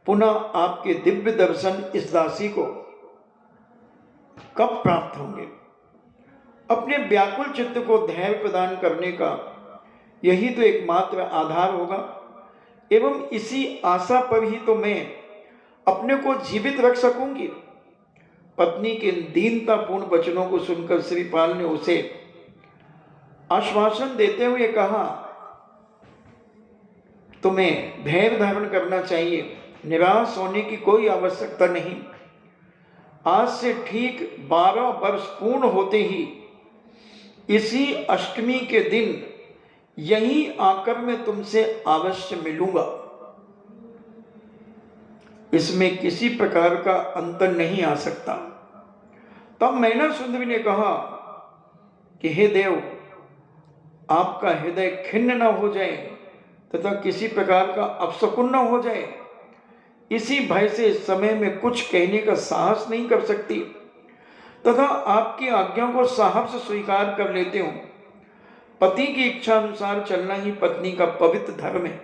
पुनः आपके दिव्य दर्शन इस दासी को कब प्राप्त होंगे। अपने व्याकुल चित्त को धैर्य प्रदान करने का यही तो एकमात्र आधार होगा, एवं इसी आशा पर ही तो मैं अपने को जीवित रख सकूंगी। पत्नी के दीनतापूर्ण वचनों को सुनकर श्रीपाल ने उसे आश्वासन देते हुए कहा, तुम्हें धैर्य धारण करना चाहिए, निराश होने की कोई आवश्यकता नहीं। आज से ठीक 12 वर्ष पूर्ण होते ही इसी अष्टमी के दिन यहीं आकर मैं तुमसे अवश्य मिलूंगा। इसमें किसी प्रकार का अंतर नहीं आ सकता। तब मैना सुंदरी ने कहा कि हे देव, आपका हृदय खिन्न न हो जाए तथा किसी प्रकार का अपशकुन न हो जाए, इसी भय से इस समय में कुछ कहने का साहस नहीं कर सकती तथा आपकी आज्ञा को साहब से स्वीकार कर लेते हो। पति की इच्छा अनुसार चलना ही पत्नी का पवित्र धर्म है।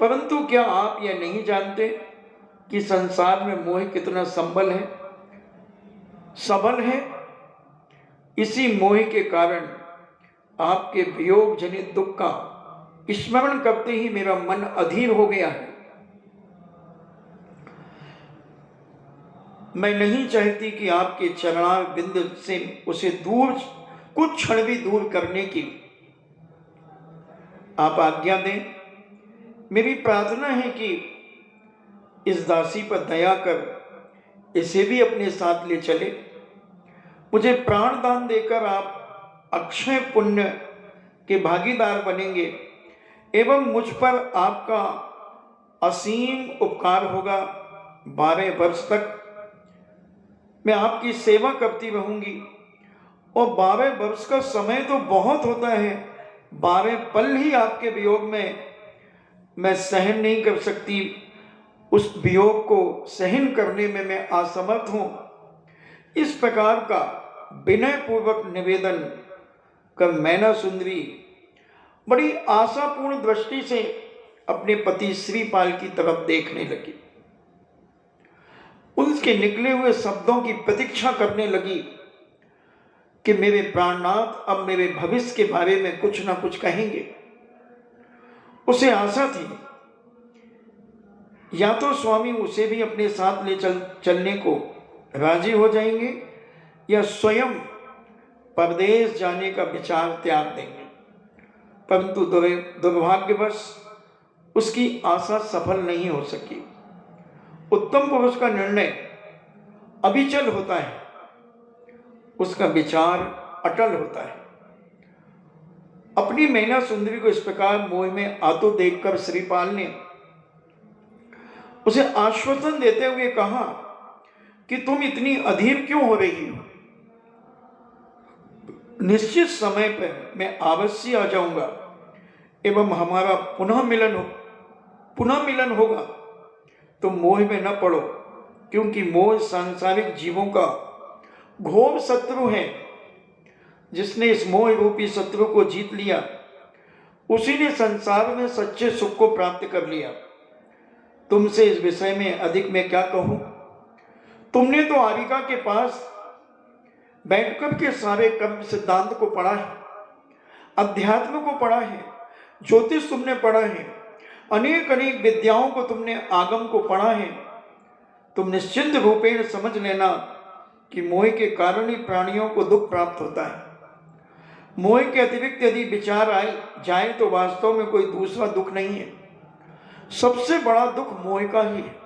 परंतु क्या आप यह नहीं जानते कि संसार में मोह कितना सबल है? इसी मोह के कारण आपके वियोग जनित दुख का स्मरण करते ही मेरा मन अधीर हो गया है। मैं नहीं चाहती कि आपके चरणार बिंद से उसे दूर, कुछ क्षण भी दूर करने की आप आज्ञा दें। मेरी प्रार्थना है कि इस दासी पर दया कर इसे भी अपने साथ ले चले। मुझे प्राण दान देकर आप अक्षय पुण्य के भागीदार बनेंगे एवं मुझ पर आपका असीम उपकार होगा। 12 वर्ष तक मैं आपकी सेवा करती रहूंगी। और 12 वर्ष का समय तो बहुत होता है, 12 पल ही आपके वियोग में मैं सहन नहीं कर सकती। उस वियोग को सहन करने में मैं असमर्थ हूं। इस प्रकार का विनय पूर्वक निवेदन कर मैना सुंदरी बड़ी आशापूर्ण दृष्टि से अपने पति श्रीपाल की तरफ देखने लगी। उसके निकले हुए शब्दों की प्रतीक्षा करने लगी कि मेरे प्राणनाथ अब मेरे भविष्य के बारे में कुछ ना कुछ कहेंगे। उसे आशा थी या तो स्वामी उसे भी अपने साथ ले चलने को राजी हो जाएंगे या स्वयं परदेश जाने का विचार त्याग देंगे, परंतु दुर्भाग्यवश उसकी आशा सफल नहीं हो सकी। उत्तम पुरुष का निर्णय अविचल होता है, उसका विचार अटल होता है। अपनी मैना सुंदरी को इस प्रकार मोह में आतुर देखकर श्रीपाल ने उसे आश्वासन देते हुए कहा कि तुम इतनी अधीर क्यों हो रही हो? निश्चित समय पर मैं अवश्य आ जाऊंगा एवं हमारा पुनः मिलन होगा। तुम मोह में न पड़ो, क्योंकि मोह सांसारिक जीवों का घोर शत्रु है। जिसने इस मोह रूपी शत्रु को जीत लिया, उसी ने संसार में सच्चे सुख को प्राप्त कर लिया। तुमसे इस विषय में अधिक मैं क्या कहूं? तुमने तो आरिका के पास बैठकर के सारे कर्म सिद्धांत को पढ़ा है, अध्यात्म को पढ़ा है, ज्योतिष तुमने पढ़ा है, अनेक अनेक विद्याओं को तुमने आगम को पढ़ा है। तुम निश्चिंत रूपेण समझ लेना कि मोह के कारण ही प्राणियों को दुख प्राप्त होता है। मोह के अतिरिक्त यदि विचार आए जाए तो वास्तव में कोई दूसरा दुख नहीं है। सबसे बड़ा दुख मोह का ही है।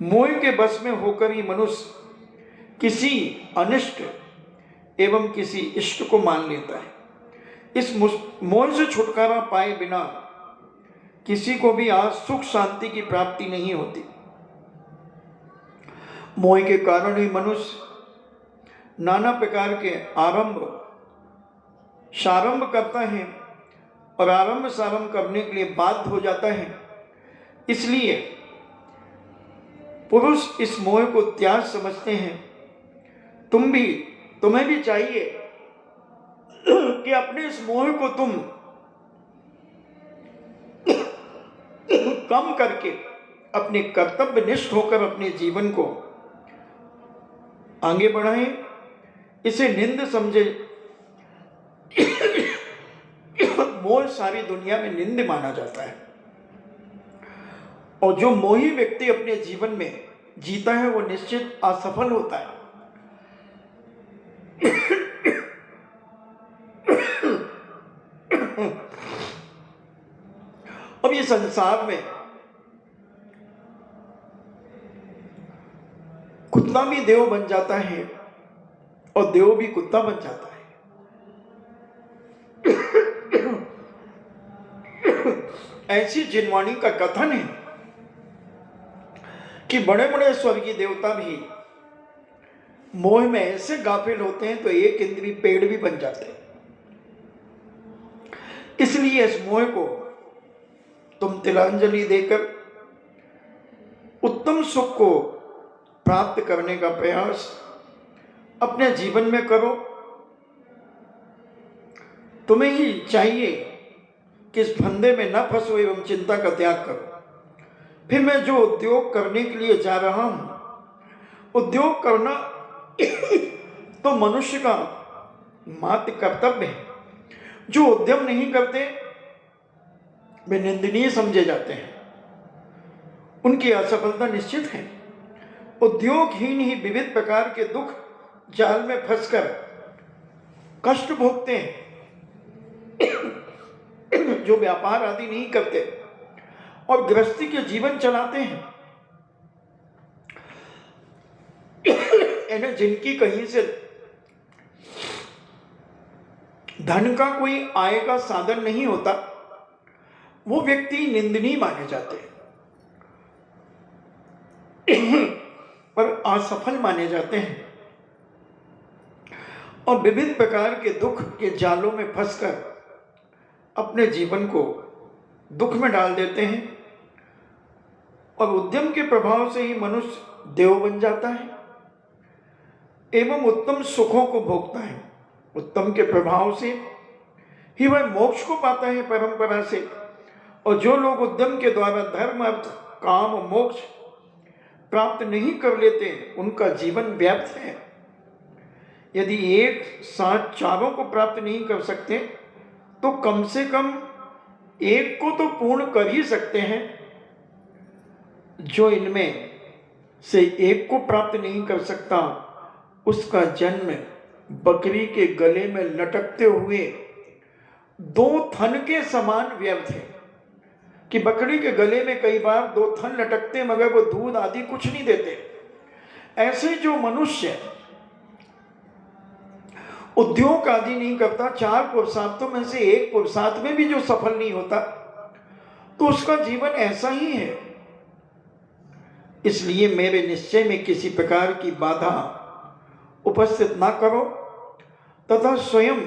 मोह के बस में होकर ही मनुष्य किसी अनिष्ट एवं किसी इष्ट को मान लेता है। इस मोह से छुटकारा पाए बिना किसी को भी आज सुख शांति की प्राप्ति नहीं होती। मोह के कारण ही मनुष्य नाना प्रकार के सारंभ करता है और आरंभ सारंभ करने के लिए बाध्य हो जाता है। इसलिए पुरुष इस मोह को त्याग समझते हैं। तुम्हें भी चाहिए कि अपने इस मोह को तुम कम करके अपने कर्तव्य निष्ठ होकर अपने जीवन को आगे बढ़ाएं। इसे निंद समझे। मोह सारी दुनिया में निंद माना जाता है और जो मोही व्यक्ति अपने जीवन में जीता है वो निश्चित असफल होता है। अब ये संसार में कुत्ता भी देव बन जाता है और देव भी कुत्ता बन जाता है। ऐसी जिनवाणी का कथन है कि बड़े बड़े स्वर्गीय देवता भी मोह में ऐसे गाफिल होते हैं तो एक इंद्री पेड़ भी बन जाते हैं। इसलिए इस मोह को तुम तिलांजलि देकर उत्तम सुख को प्राप्त करने का प्रयास अपने जीवन में करो। तुम्हें ही चाहिए कि इस फंदे में न फंसो एवं चिंता का त्याग करो। फिर मैं जो उद्योग करने के लिए जा रहा हूं, उद्योग करना तो मनुष्य का मात्र कर्तव्य है। जो उद्यम नहीं करते वे निंदनीय समझे जाते हैं, उनकी असफलता निश्चित है। उद्योगहीन ही विविध प्रकार के दुख जाल में फंसकर कष्ट भोगते हैं। जो व्यापार आदि नहीं करते और गृहस्थी के जीवन चलाते हैं, यानी जिनकी कहीं से धन का कोई आय का साधन नहीं होता, वो व्यक्ति निंदनीय माने जाते हैं। पर असफल माने जाते हैं और विभिन्न प्रकार के दुख के जालों में फंसकर अपने जीवन को दुख में डाल देते हैं और उद्यम के प्रभाव से ही मनुष्य देव बन जाता है एवं उत्तम सुखों को भोगता है। उत्तम के प्रभाव से ही वह मोक्ष को पाता है परंपरा से। और जो लोग उद्यम के द्वारा धर्म अर्थ काम और मोक्ष प्राप्त नहीं कर लेते उनका जीवन व्यर्थ है। यदि एक साथ चारों को प्राप्त नहीं कर सकते तो कम से कम एक को तो पूर्ण कर ही सकते हैं। जो इनमें से एक को प्राप्त नहीं कर सकता उसका जन्म बकरी के गले में लटकते हुए दो थन के समान व्यर्थ है। कि बकरी के गले में कई बार दो थन लटकते मगर वो दूध आदि कुछ नहीं देते। ऐसे जो मनुष्य उद्योग आदि नहीं करता, चार पुरुषार्थों में से एक पुरुषार्थ में भी जो सफल नहीं होता तो उसका जीवन ऐसा ही है। इसलिए मेरे निश्चय में किसी प्रकार की बाधा उपस्थित ना करो तथा स्वयं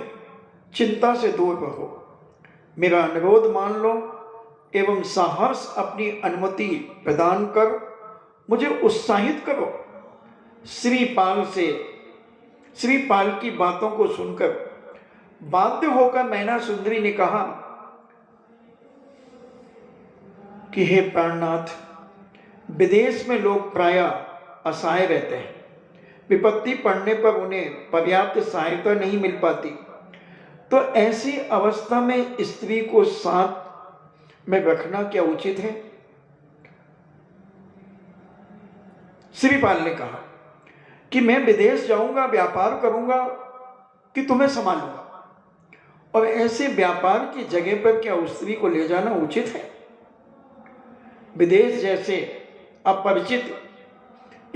चिंता से दूर रहो। मेरा अनुरोध मान लो एवं साहस अपनी अनुमति प्रदान कर मुझे उत्साहित करो। श्री पाल की बातों को सुनकर बाध्य होकर मैना सुंदरी ने कहा कि हे प्राणनाथ, विदेश में लोग प्रायः असहाय रहते हैं। विपत्ति पड़ने पर उन्हें पर्याप्त सहायता नहीं मिल पाती, तो ऐसी अवस्था में स्त्री को साथ में रखना क्या उचित है? श्रीपाल ने कहा कि मैं विदेश जाऊंगा, व्यापार करूंगा कि तुम्हें संभालूंगा, और ऐसे व्यापार की जगह पर क्या उस स्त्री को ले जाना उचित है? विदेश जैसे अपरिचित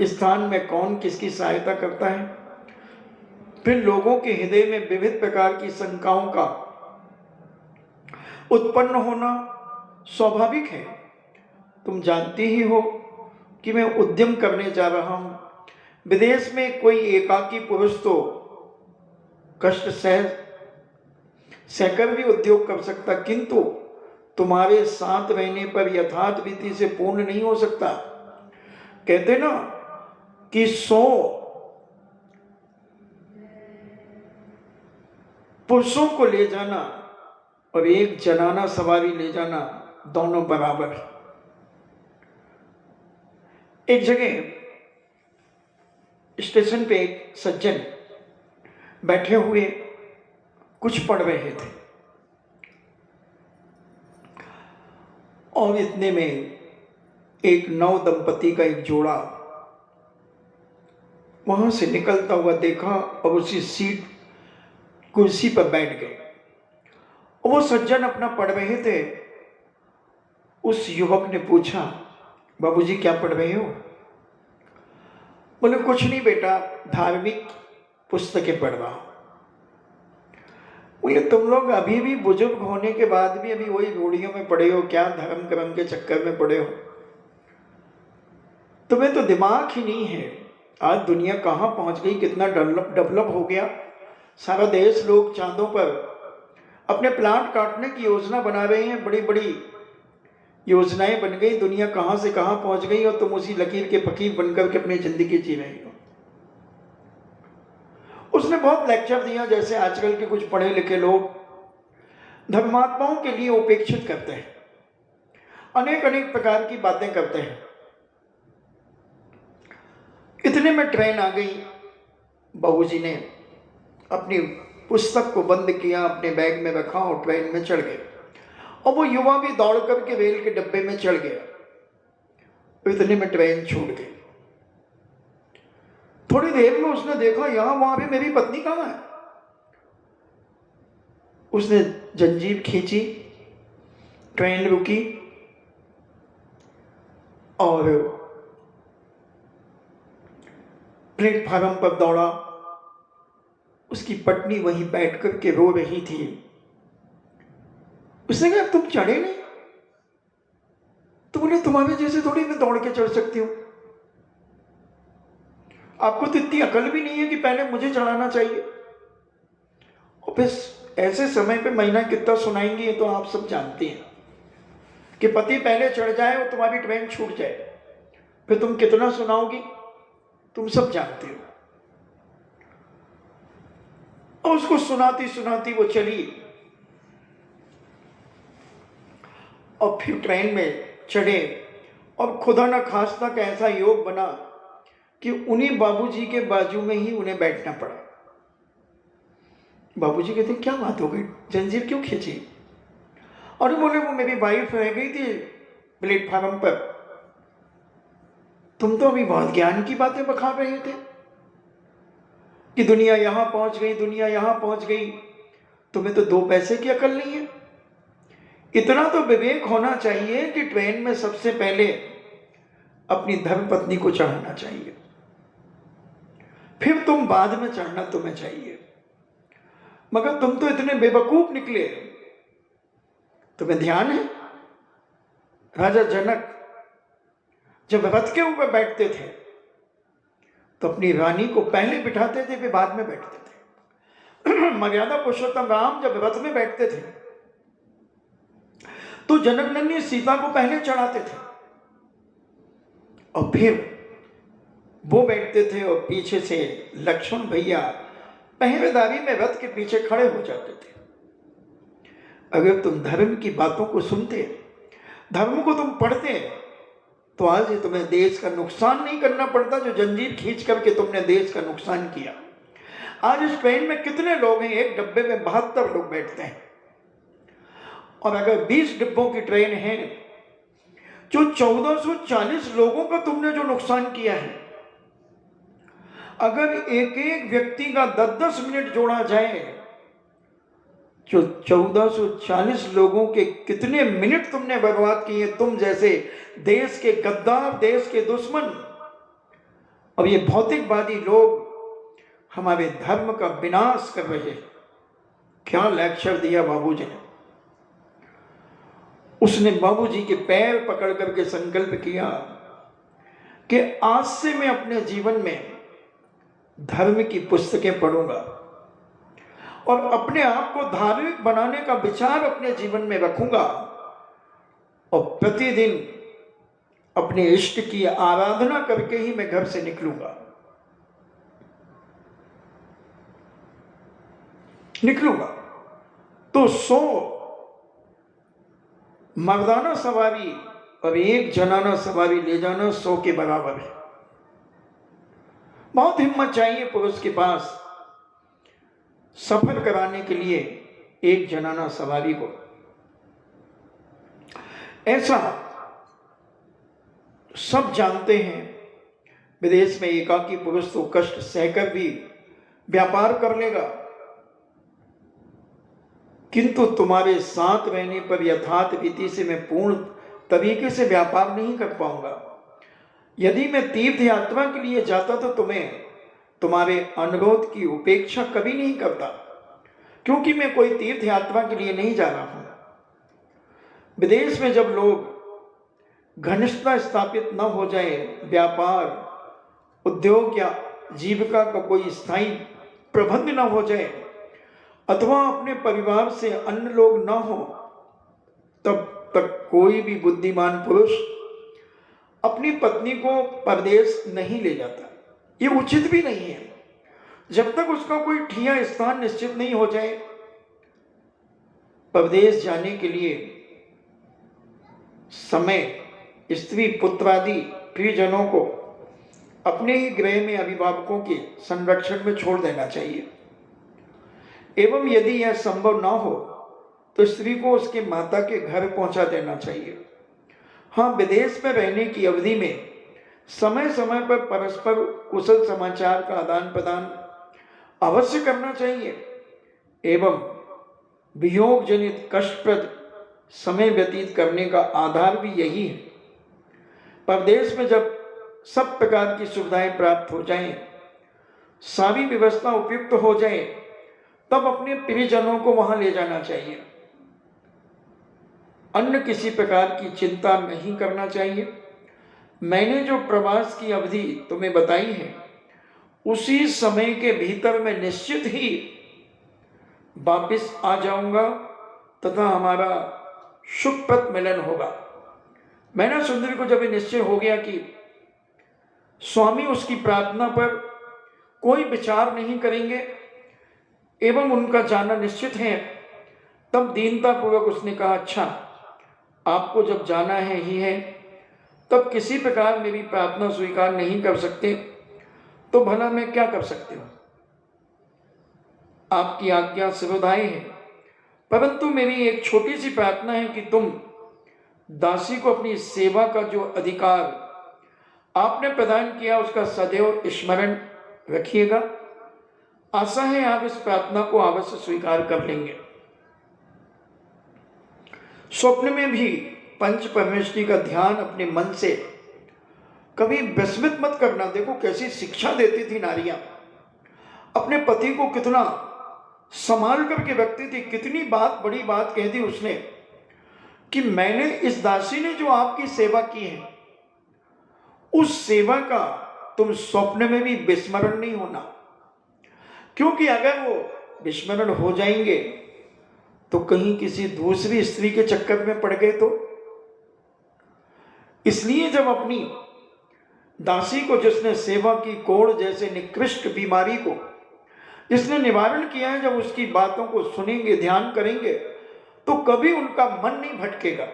स्थान में कौन किसकी सहायता करता है? फिर लोगों के हृदय में विविध प्रकार की शंकाओं का उत्पन्न होना स्वाभाविक है। तुम जानती ही हो कि मैं उद्यम करने जा रहा हूं। विदेश में कोई एकाकी पुरुष तो कष्ट सहकर भी उद्योग कर सकता, किंतु तुम्हारे साथ रहने पर यथार्थ रीति से पूर्ण नहीं हो सकता। कहते ना कि 100 पुरुषों को ले जाना और एक जनाना सवारी ले जाना दोनों बराबर। एक जगह स्टेशन पे एक सज्जन बैठे हुए कुछ पढ़ रहे थे और इतने में एक नव दंपति का एक जोड़ा वहां से निकलता हुआ देखा और उसी कुर्सी पर बैठ गए। और वो सज्जन अपना पढ़ रहे थे। उस युवक ने पूछा, बाबूजी क्या पढ़ रहे हो? बोले कुछ नहीं बेटा, धार्मिक पुस्तकें पढ़ रहा हूं। बोले तुम लोग अभी भी बुजुर्ग होने के बाद भी अभी वही रूढ़ियों में पड़े हो क्या? धर्म कर्म के चक्कर में पड़े हो? तुम्हें तो दिमाग ही नहीं है। आज दुनिया कहाँ पहुंच गई, कितना डेवलप हो गया। सारा देश लोग चांदों पर अपने प्लांट काटने की योजना बना रहे हैं। बड़ी बड़ी योजनाएं बन गई, दुनिया कहाँ से कहाँ पहुंच गई और तुम उसी लकीर के फकीर बनकर के अपनी जिंदगी जी रहे हो। उसने बहुत लेक्चर दिया जैसे आजकल के कुछ पढ़े लिखे लोग धर्मात्माओं के लिए उपेक्षित करते हैं, अनेक अनेक प्रकार की बातें करते हैं। इतने में ट्रेन आ गई। बाबूजी ने अपनी पुस्तक को बंद किया, अपने बैग में रखा और ट्रेन में चढ़ गए। और वो युवा भी दौड़ करके रेल के डब्बे में चढ़ गया। इतने में ट्रेन छूट गई। थोड़ी देर में उसने देखा यहां वहां भी मेरी पत्नी कहां है। उसने जंजीर खींची, ट्रेन रुकी और प्लेटफार्म पर दौड़ा। उसकी पत्नी वहीं बैठ करके रो रही थी। उसने कहा तुम चढ़े नहीं? तो बोले तुम्हारे जैसे थोड़ी मैं दौड़ के चढ़ सकती हूं। आपको तो इतनी अकल भी नहीं है कि पहले मुझे चढ़ाना चाहिए। और फिर ऐसे समय पे महिला कितना सुनाएंगी, ये तो आप सब जानते हैं कि पति पहले चढ़ जाए और तुम्हारी ट्रेन छूट जाए, फिर तुम कितना सुनाओगी, तुम सब जानते हो। और उसको सुनाती सुनाती वो चली और फिर ट्रेन में चढ़े और खुदा न खास्ता का ऐसा योग बना कि उन्हीं बाबूजी के बाजू में ही उन्हें बैठना पड़ा। बाबूजी कहते क्या बात हो गई, जंजीर क्यों खींची? और बोले वो मेरी वाइफ रह गई थी प्लेटफार्म पर, तुम तो अभी बहुत ज्ञान की बातें बखा रहे थे कि दुनिया यहां पहुंच गई, दुनिया यहां पहुंच गई, तुम्हें तो 2 पैसे की अकल नहीं है। इतना तो विवेक होना चाहिए कि ट्रेन में सबसे पहले अपनी धर्मपत्नी को चढ़ाना चाहिए, फिर तुम बाद में चढ़ना तुम्हें चाहिए। मगर तुम तो इतने बेवकूफ निकले। तुम्हें ध्यान है राजा जनक जब रथ के ऊपर बैठते थे तो अपनी रानी को पहले बिठाते थे, फिर बाद में बैठते थे। मर्यादा पुरुषोत्तम राम जब रथ में बैठते थे तो जनक नंदी सीता को पहले चढ़ाते थे और फिर वो बैठते थे और पीछे से लक्ष्मण भैया पहरेदारी में रथ के पीछे खड़े हो जाते थे। अगर तुम धर्म की बातों को सुनते, धर्म को तुम पढ़ते, तो आज तुम्हें देश का नुकसान नहीं करना पड़ता जो जंजीर खींच करके तुमने देश का नुकसान किया। आज इस ट्रेन में कितने लोग हैं? एक डब्बे में 72 लोग बैठते हैं, और अगर 20 डिब्बों की ट्रेन है जो 1440 लोगों का तुमने जो नुकसान किया है, अगर एक एक व्यक्ति का 10-10 मिनट जोड़ा जाए जो 1440 लोगों के कितने मिनट तुमने बर्बाद किए, तुम जैसे देश के गद्दार, देश के दुश्मन और ये भौतिकवादी लोग हमारे धर्म का विनाश कर रहे हैं। क्या लेक्चर दिया बाबूजी ने। उसने बाबूजी के पैर पकड़ करके संकल्प किया कि आज से मैं अपने जीवन में धर्म की पुस्तकें पढ़ूंगा और अपने आप को धार्मिक बनाने का विचार अपने जीवन में रखूंगा और प्रतिदिन अपने इष्ट की आराधना करके ही मैं घर से निकलूंगा। तो 100 मर्दाना सवारी और 1 जनाना सवारी ले जाना 100 के बराबर है। बहुत हिम्मत चाहिए पुरुष के पास सफर कराने के लिए 1 जनाना सवारी को। ऐसा सब जानते हैं, विदेश में एकाकी पुरुष तो कष्ट सहकर भी व्यापार कर लेगा, किंतु तुम्हारे साथ रहने पर यथार्थ रीति से मैं पूर्ण तरीके से व्यापार नहीं कर पाऊंगा। यदि मैं तीर्थ यात्रा के लिए जाता तो तुम्हारे अनुरोध की उपेक्षा कभी नहीं करता, क्योंकि मैं कोई तीर्थ यात्रा के लिए नहीं जा रहा हूं। विदेश में जब लोग घनिष्ठता स्थापित न हो जाए, व्यापार, उद्योग या जीविका का कोई स्थायी प्रबंध न हो जाए अथवा अपने परिवार से अन्य लोग न हो, तब तक कोई भी बुद्धिमान पुरुष अपनी पत्नी को परदेश नहीं ले जाता। ये उचित भी नहीं है। जब तक उसका कोई ठिया स्थान निश्चित नहीं हो जाए, परदेश जाने के लिए समय स्त्री पुत्रादि प्रियजनों को अपने ही गृह में अभिभावकों के संरक्षण में छोड़ देना चाहिए। एवं यदि यह संभव ना हो तो स्त्री को उसके माता के घर पहुंचा देना चाहिए। हाँ, विदेश में रहने की अवधि में समय समय पर परस्पर कुशल समाचार का आदान प्रदान अवश्य करना चाहिए एवं वियोग जनित कष्टप्रद समय व्यतीत करने का आधार भी यही है। परदेश में जब सब प्रकार की सुविधाएं प्राप्त हो जाएं, सारी व्यवस्था उपयुक्त हो जाए, तब अपने प्रियजनों को वहां ले जाना चाहिए। अन्य किसी प्रकार की चिंता नहीं करना चाहिए। मैंने जो प्रवास की अवधि तुम्हें बताई है उसी समय के भीतर मैं निश्चित ही वापिस आ जाऊंगा तथा हमारा सुखप्रद मिलन होगा। मैना सुंदरी को जब ये निश्चय हो गया कि स्वामी उसकी प्रार्थना पर कोई विचार नहीं करेंगे एवं उनका जाना निश्चित है, तब दीनतापूर्वक उसने कहा, अच्छा आपको जब जाना है ही है तब किसी प्रकार मेरी प्रार्थना स्वीकार नहीं कर सकते तो भला मैं क्या कर सकती हूँ। आपकी आज्ञा सर्वदाई है, परंतु मेरी एक छोटी सी प्रार्थना है कि तुम दासी को अपनी सेवा का जो अधिकार आपने प्रदान किया उसका सदैव स्मरण रखिएगा। आशा है आप इस प्रार्थना को अवश्य स्वीकार कर लेंगे। स्वप्न में भी पंच परमेश्वरी का ध्यान अपने मन से कभी विस्मित मत करना। देखो कैसी शिक्षा देती थी नारियां, अपने पति को कितना संभाल करके रखती थी। कितनी बात, बड़ी बात कह दी उसने कि मैंने, इस दासी ने जो आपकी सेवा की है उस सेवा का तुम स्वप्न में भी विस्मरण नहीं होना, क्योंकि अगर वो विस्मरण हो जाएंगे तो कहीं किसी दूसरी स्त्री के चक्कर में पड़ गए तो। इसलिए जब अपनी दासी को जिसने सेवा की, कोढ़ जैसे निकृष्ट बीमारी को जिसने निवारण किया है, जब उसकी बातों को सुनेंगे, ध्यान करेंगे तो कभी उनका मन नहीं भटकेगा।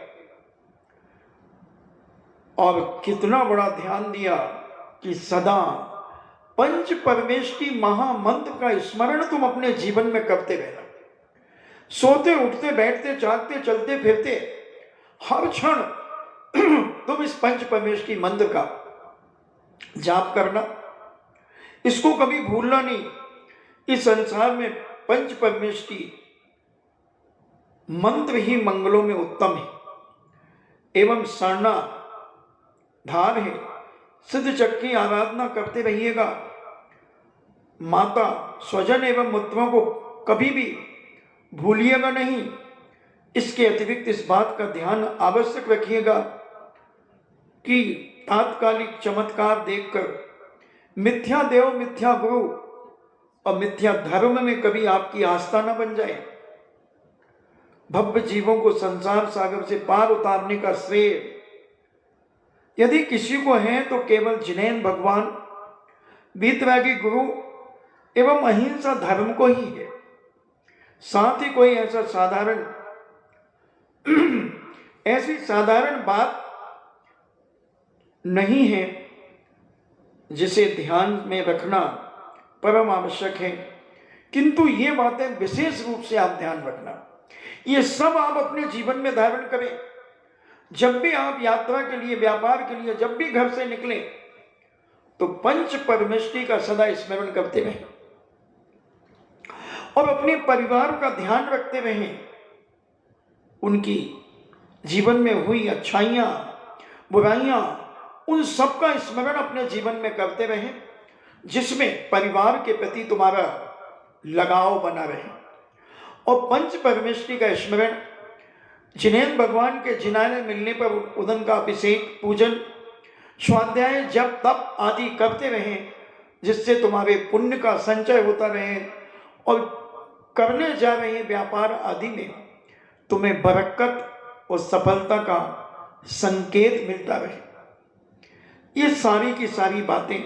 और कितना बड़ा ध्यान दिया कि सदा पंच परमेश की महामंत्र का स्मरण तुम अपने जीवन में करते रहना। सोते, उठते, बैठते, जागते, चलते फिरते हर क्षण तुम इस पंच परमेश की मंत्र का जाप करना, इसको कभी भूलना नहीं। इस संसार में पंच परमेश की मंत्र ही मंगलों में उत्तम है एवं सरना धार है। सिद्ध चक्र की आराधना करते रहिएगा। माता, स्वजन एवं मित्रों को कभी भी भूलिएगा नहीं। इसके अतिरिक्त इस बात का ध्यान आवश्यक रखिएगा कि तात्कालिक चमत्कार देखकर मिथ्या देव, मिथ्या गुरु और मिथ्या धर्म में कभी आपकी आस्था न बन जाए। भव्य जीवों को संसार सागर से पार उतारने का श्रेय यदि किसी को है तो केवल जिनेन भगवान, वीतरागी गुरु एवं अहिंसा धर्म को ही है। साथ ही कोई ऐसा साधारण ऐसी साधारण बात नहीं है जिसे ध्यान में रखना परम आवश्यक है, किंतु ये बातें विशेष रूप से आप ध्यान रखना। ये सब आप अपने जीवन में धारण करें। जब भी आप यात्रा के लिए, व्यापार के लिए जब भी घर से निकलें तो पंच परमेष्टि का सदा स्मरण करते रहें और अपने परिवार का ध्यान रखते रहें। उनकी जीवन में हुई अच्छाइयां, बुराइयां, उन सब का स्मरण अपने जीवन में करते रहें, जिसमें परिवार के प्रति तुम्हारा लगाव बना रहे। और पंच परमेष्टि का स्मरण, जिनेन भगवान के जिनाने मिलने पर उदन का अभिषेक, पूजन, स्वाध्याय, जप, तप आदि करते रहें, जिससे तुम्हारे पुण्य का संचय होता रहे और करने जा रहे व्यापार आदि में तुम्हें बरकत और सफलता का संकेत मिलता रहे। ये सारी की सारी बातें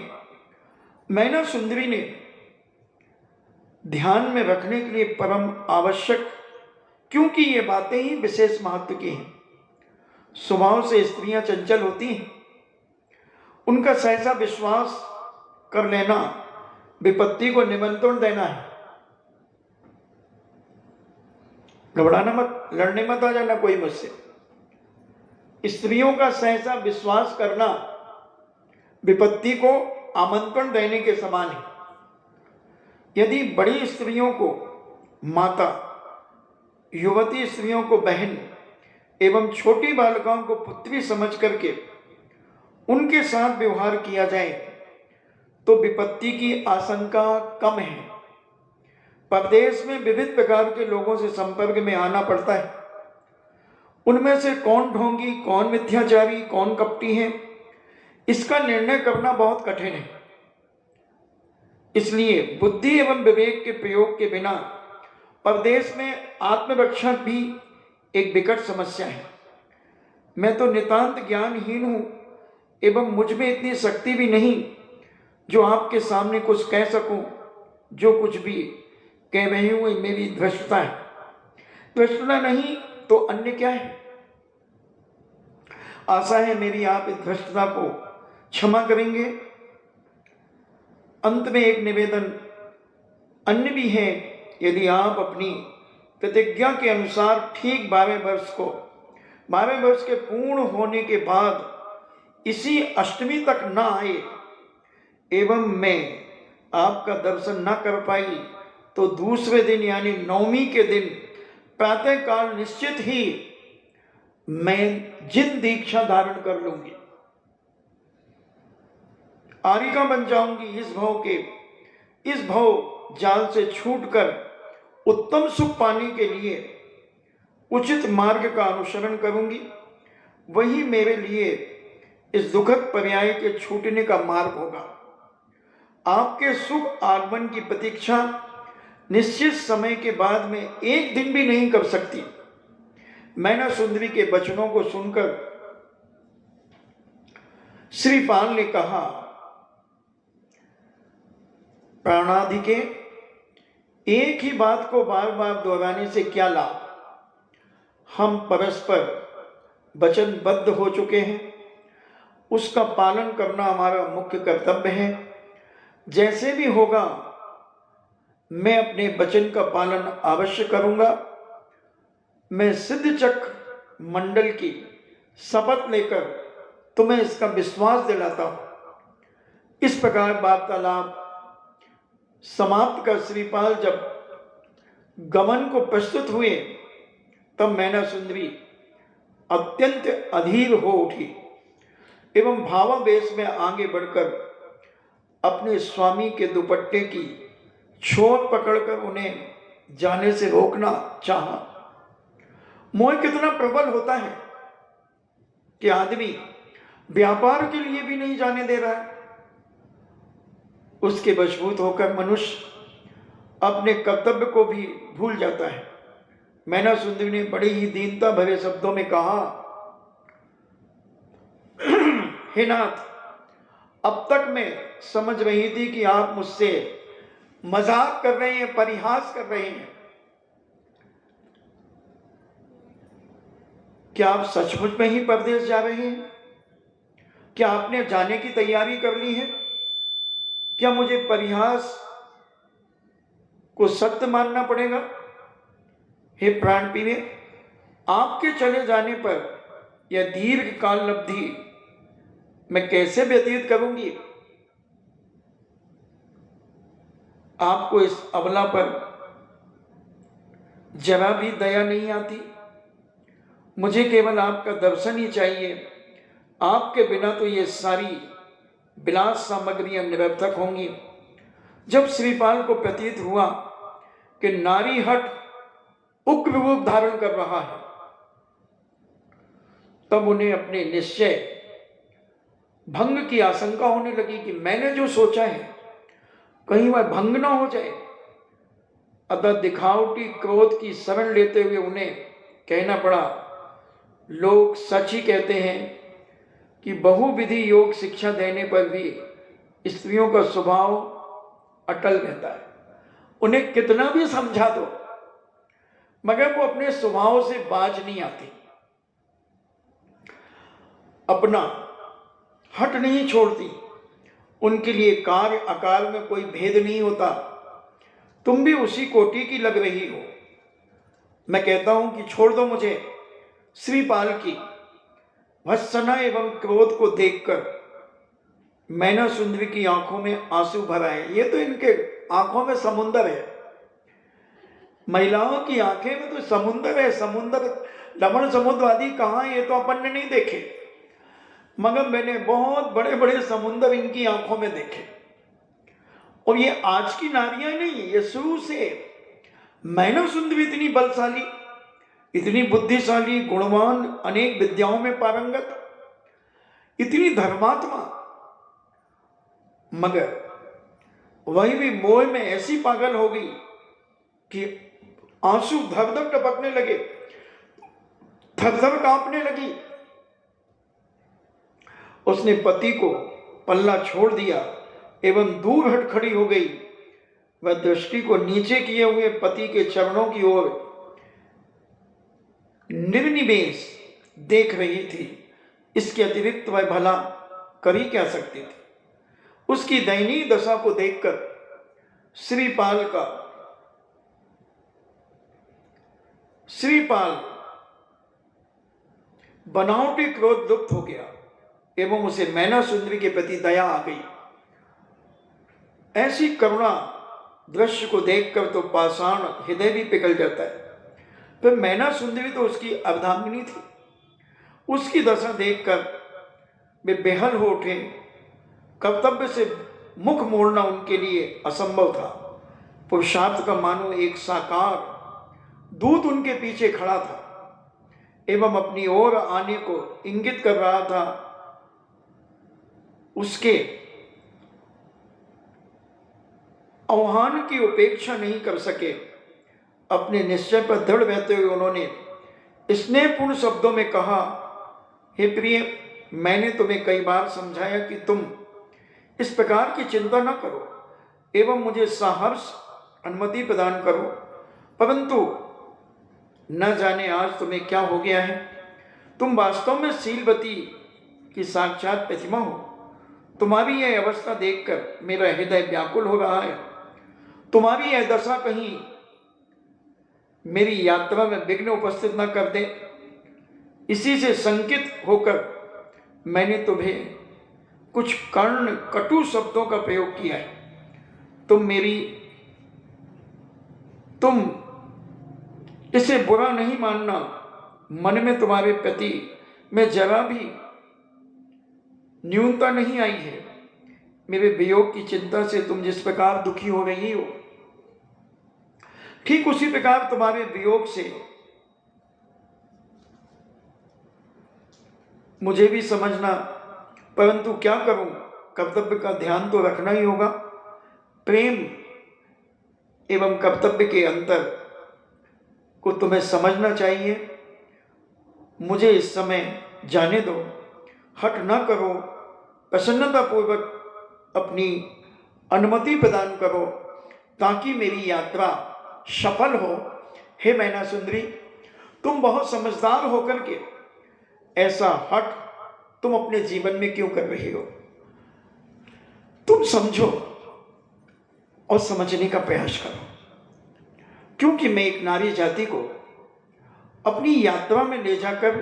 मैना सुंदरी ने ध्यान में रखने के लिए परम आवश्यक, क्योंकि ये बातें ही विशेष महत्व की हैं। स्वभाव से स्त्रियां चंचल होती हैं, उनका सहसा विश्वास कर लेना विपत्ति को निमंत्रण देना है। घबराना मत, लड़ने मत आ जाना कोई मुझसे। स्त्रियों का सहसा विश्वास करना विपत्ति को आमंत्रण देने के समान है। यदि बड़ी स्त्रियों को माता, युवती स्त्रियों को बहन एवं छोटी बालिकाओं को पुत्री समझ करके उनके साथ व्यवहार किया जाए तो विपत्ति की आशंका कम है। परदेश में विविध प्रकार के लोगों से संपर्क में आना पड़ता है। उनमें से कौन ढोंगी, कौन मिथ्याचारी, कौन कपटी है, इसका निर्णय करना बहुत कठिन है। इसलिए बुद्धि एवं विवेक के प्रयोग के बिना परदेश में आत्मरक्षा भी एक विकट समस्या है। मैं तो नितांत ज्ञानहीन हूं एवं मुझ में इतनी शक्ति भी नहीं जो आपके सामने कुछ कह सकूं। जो कुछ भी कह रही हूं ये मेरी धृष्टता है। धृष्टता नहीं तो अन्य क्या है। आशा है मेरी आप इस धृष्टता को क्षमा करेंगे। अंत में एक निवेदन अन्य भी है। यदि आप अपनी प्रतिज्ञा के अनुसार ठीक 12 वर्ष के पूर्ण होने के बाद इसी अष्टमी तक न आए एवं मैं आपका दर्शन न कर पाई तो दूसरे दिन यानी नवमी के दिन प्रातः काल निश्चित ही मैं जिन दीक्षा धारण कर लूंगी, आरिका बन जाऊंगी। इस भव जाल से छूटकर उत्तम सुख पाने के लिए उचित मार्ग का अनुसरण करूंगी। वही मेरे लिए इस दुखद पर्याय के छूटने का मार्ग होगा। आपके शुभ आगमन की प्रतीक्षा निश्चित समय के बाद में एक दिन भी नहीं कर सकती। मैना सुंदरी के वचनों को सुनकर श्रीपाल ने कहा, प्राणाधिके एक ही बात को बार बार दोहराने से क्या लाभ। हम परस्पर वचनबद्ध हो चुके हैं, उसका पालन करना हमारा मुख्य कर्तव्य है। जैसे भी होगा मैं अपने वचन का पालन अवश्य करूंगा। मैं सिद्धचक्र मंडल की शपथ लेकर तुम्हें इसका विश्वास दिलाता हूं। इस प्रकार वार्तालाप समाप्त कर श्रीपाल जब गमन को प्रस्तुत हुए तब मैना सुंदरी अत्यंत अधीर हो उठी एवं भावावेश में आगे बढ़कर अपने स्वामी के दुपट्टे की छोर पकड़कर उन्हें जाने से रोकना चाहा। मोह कितना प्रबल होता है कि आदमी व्यापार के लिए भी नहीं जाने दे रहा है। उसके वशभूत होकर मनुष्य अपने कर्तव्य को भी भूल जाता है। मैना सुंदरी ने बड़ी ही दीनता भरे शब्दों में कहा, हे नाथ, अब तक मैं समझ रही थी कि आप मुझसे मजाक कर रहे हैं, परिहास कर रहे हैं। क्या आप सचमुच में ही परदेश जा रहे हैं? क्या आपने जाने की तैयारी कर ली है? क्या मुझे परिहास को सत्य मानना पड़ेगा? हे प्राण प्रिय, आपके चले जाने पर यह दीर्घ काल अवधि मैं कैसे व्यतीत करूंगी? आपको इस अबला पर जरा भी दया नहीं आती? मुझे केवल आपका दर्शन ही चाहिए। आपके बिना तो ये सारी विलास सामग्रियां निरर्थक होंगी। जब श्रीपाल को प्रतीत हुआ कि नारी हट उग्र रूप धारण कर रहा है, तब उन्हें अपने निश्चय भंग की आशंका होने लगी कि मैंने जो सोचा है कहीं वह भंग ना हो जाए। अतः दिखावटी क्रोध की शरण लेते हुए उन्हें कहना पड़ा, लोग सच ही कहते हैं कि बहुविधि योग शिक्षा देने पर भी स्त्रियों का स्वभाव अटल रहता है। उन्हें कितना भी समझा दो मगर वो अपने स्वभाव से बाज नहीं आती, अपना हट नहीं छोड़ती। उनके लिए कार्य आकार में कोई भेद नहीं होता। तुम भी उसी कोटि की लग रही हो। मैं कहता हूं कि छोड़ दो मुझे। श्रीपाल की भत्सना एवं क्रोध को देखकर मैना सुंदरी की आंखों में आंसू भर आए। ये तो इनके आंखों में समुंदर है। महिलाओं की आंखें में तो समुंदर है। समुंदर, लवण समुद्र आदि कहाँ, ये तो अपन ने नहीं देखे, मगर मैंने बहुत बड़े बड़े समुंदर इनकी आंखों में देखे। और ये आज की नारियां नहीं, ये शुरू से मैना सुंदरी इतनी बलशाली, इतनी बुद्धिशाली, गुणवान, अनेक विद्याओं में पारंगत, इतनी धर्मात्मा, मगर वही भी मोह में ऐसी पागल हो गई कि आंसू धक धक टपकने लगे, थर थर कांपने लगी। उसने पति को पल्ला छोड़ दिया एवं दूर हट खड़ी हो गई। वह दृष्टि को नीचे किए हुए पति के चरणों की ओर निर्निमेष देख रही थी। इसके अतिरिक्त वह भला कर ही क्या सकती थी। उसकी दयनीय दशा को देखकर श्रीपाल बनावटी क्रोध लुप्त हो गया एवं उसे मैना सुंदरी के प्रति दया आ गई। ऐसी करुणा दृश्य को देखकर तो पाषाण हृदय भी पिघल जाता है। फिर मैना सुंदरी तो उसकी अर्धांगिनी थी। उसकी दशा देखकर वे बेहल हो उठे। कर्तव्य से मुख मोड़ना उनके लिए असंभव था। पुरुषार्थ का मानो एक साकार दूत उनके पीछे खड़ा था एवं अपनी ओर आने को इंगित कर रहा था। उसके आह्वान की उपेक्षा नहीं कर सके। अपने निश्चय पर दृढ़ रहते हुए उन्होंने स्नेहपूर्ण शब्दों में कहा, हे प्रिय, मैंने तुम्हें कई बार समझाया कि तुम इस प्रकार की चिंता न करो एवं मुझे सहर्ष अनुमति प्रदान करो, परंतु न जाने आज तुम्हें क्या हो गया है। तुम वास्तव में शीलवती की साक्षात प्रतिमा हो। तुम्हारी यह अवस्था देखकर मेरा हृदय व्याकुल हो रहा है। तुम्हारी यह दशा कहीं मेरी यात्रा में विघ्न उपस्थित न कर दे, इसी से शंकित होकर मैंने तुम्हें कुछ कर्ण कटु शब्दों का प्रयोग किया है। तुम इसे बुरा नहीं मानना। मन में तुम्हारे प्रति में जरा भी न्यूनता नहीं आई है। मेरे वियोग की चिंता से तुम जिस प्रकार दुखी हो रही हो, ठीक उसी प्रकार तुम्हारे वियोग से मुझे भी समझना, परंतु क्या करूं, कर्तव्य का ध्यान तो रखना ही होगा। प्रेम एवं कर्तव्य के अंतर को तुम्हें समझना चाहिए। मुझे इस समय जाने दो, हट न करो, प्रसन्नतापूर्वक अपनी अनुमति प्रदान करो ताकि मेरी यात्रा सफल हो। हे मैना सुंदरी, तुम बहुत समझदार होकर के ऐसा हट तुम अपने जीवन में क्यों कर रही हो? तुम समझो और समझने का प्रयास करो, क्योंकि मैं एक नारी जाति को अपनी यात्रा में ले जाकर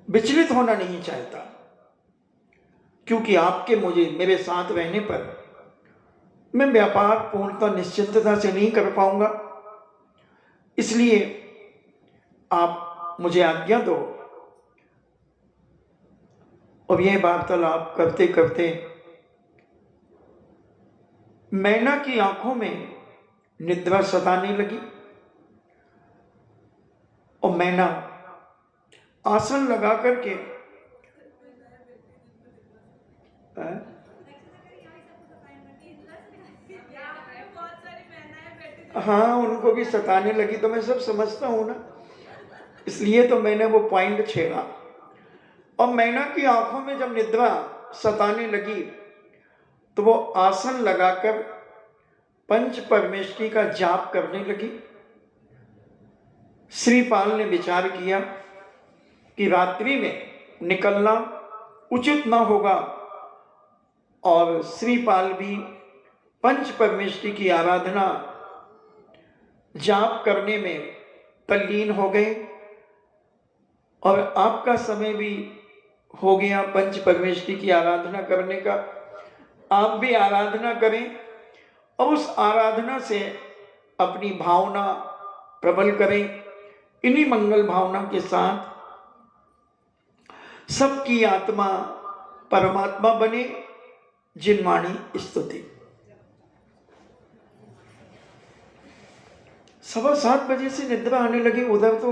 विचलित होना नहीं चाहता, क्योंकि आपके मुझे मेरे साथ रहने पर मैं व्यापार पूर्णतः निश्चिंतता से नहीं कर पाऊंगा। इसलिए आप मुझे आज्ञा दो। और यह वार्तालाप करते करते मैना की आंखों में निद्रा सताने लगी और मैना आसन लगा करके हाँ, उनको भी सताने लगी तो मैं सब समझता हूं ना, इसलिए तो मैंने वो पॉइंट छेड़ा। और मैना की आंखों में जब निद्रा सताने लगी तो वो आसन लगाकर पंच परमेष्ठी का जाप करने लगी। श्रीपाल ने विचार किया कि रात्रि में निकलना उचित न होगा और श्रीपाल भी पंच परमेष्ठी की आराधना जाप करने में तल्लीन हो गए और आपका समय भी हो गया पंच परमेष्ठी की आराधना करने का। आप भी आराधना करें और उस आराधना से अपनी भावना प्रबल करें। इन्हीं मंगल भावना के साथ सबकी आत्मा परमात्मा बने। जिनवाणी स्तुति। 7:15 बजे से निद्रा आने लगी। उधर तो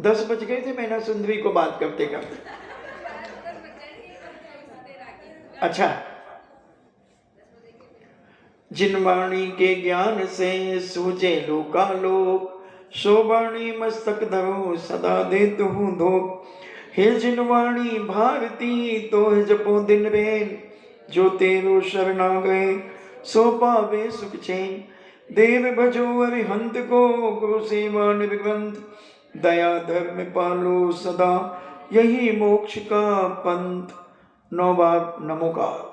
10 बज गए थे मैना सुंदरी को बात करते करते। अच्छा, जिन वाणी के ज्ञान से सूझे लोकालोक, सो वाणी मस्तक धरो सदा देत हूँ धोख। हे जिन वाणी भारती तो जपो दिन रेन, जो तेरो शरणा गए सो पावे सुख चैन। देव भजो अरिहंत को, गुरु सेवा निर्ग्रंथ, दया धर्म पालो सदा यही मोक्ष का पंथ। 9 बार नमोकार।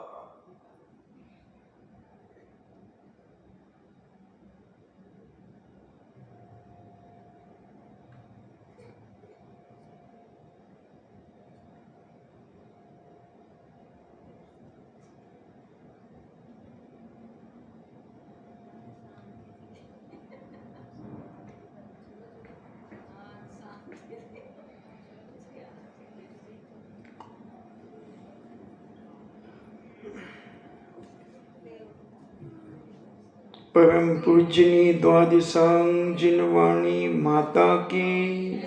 परम पूजनी द्वादशांग जिनवाणी माता की,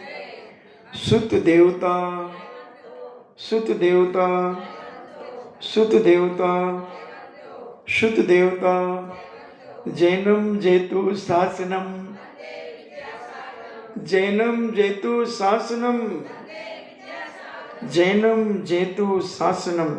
सुत देवता सुत देवता सुत देवता सुत देवता, जैनम जेतु शासनम, जैनम जेतु शासनम, जैनम जेतु शासनम।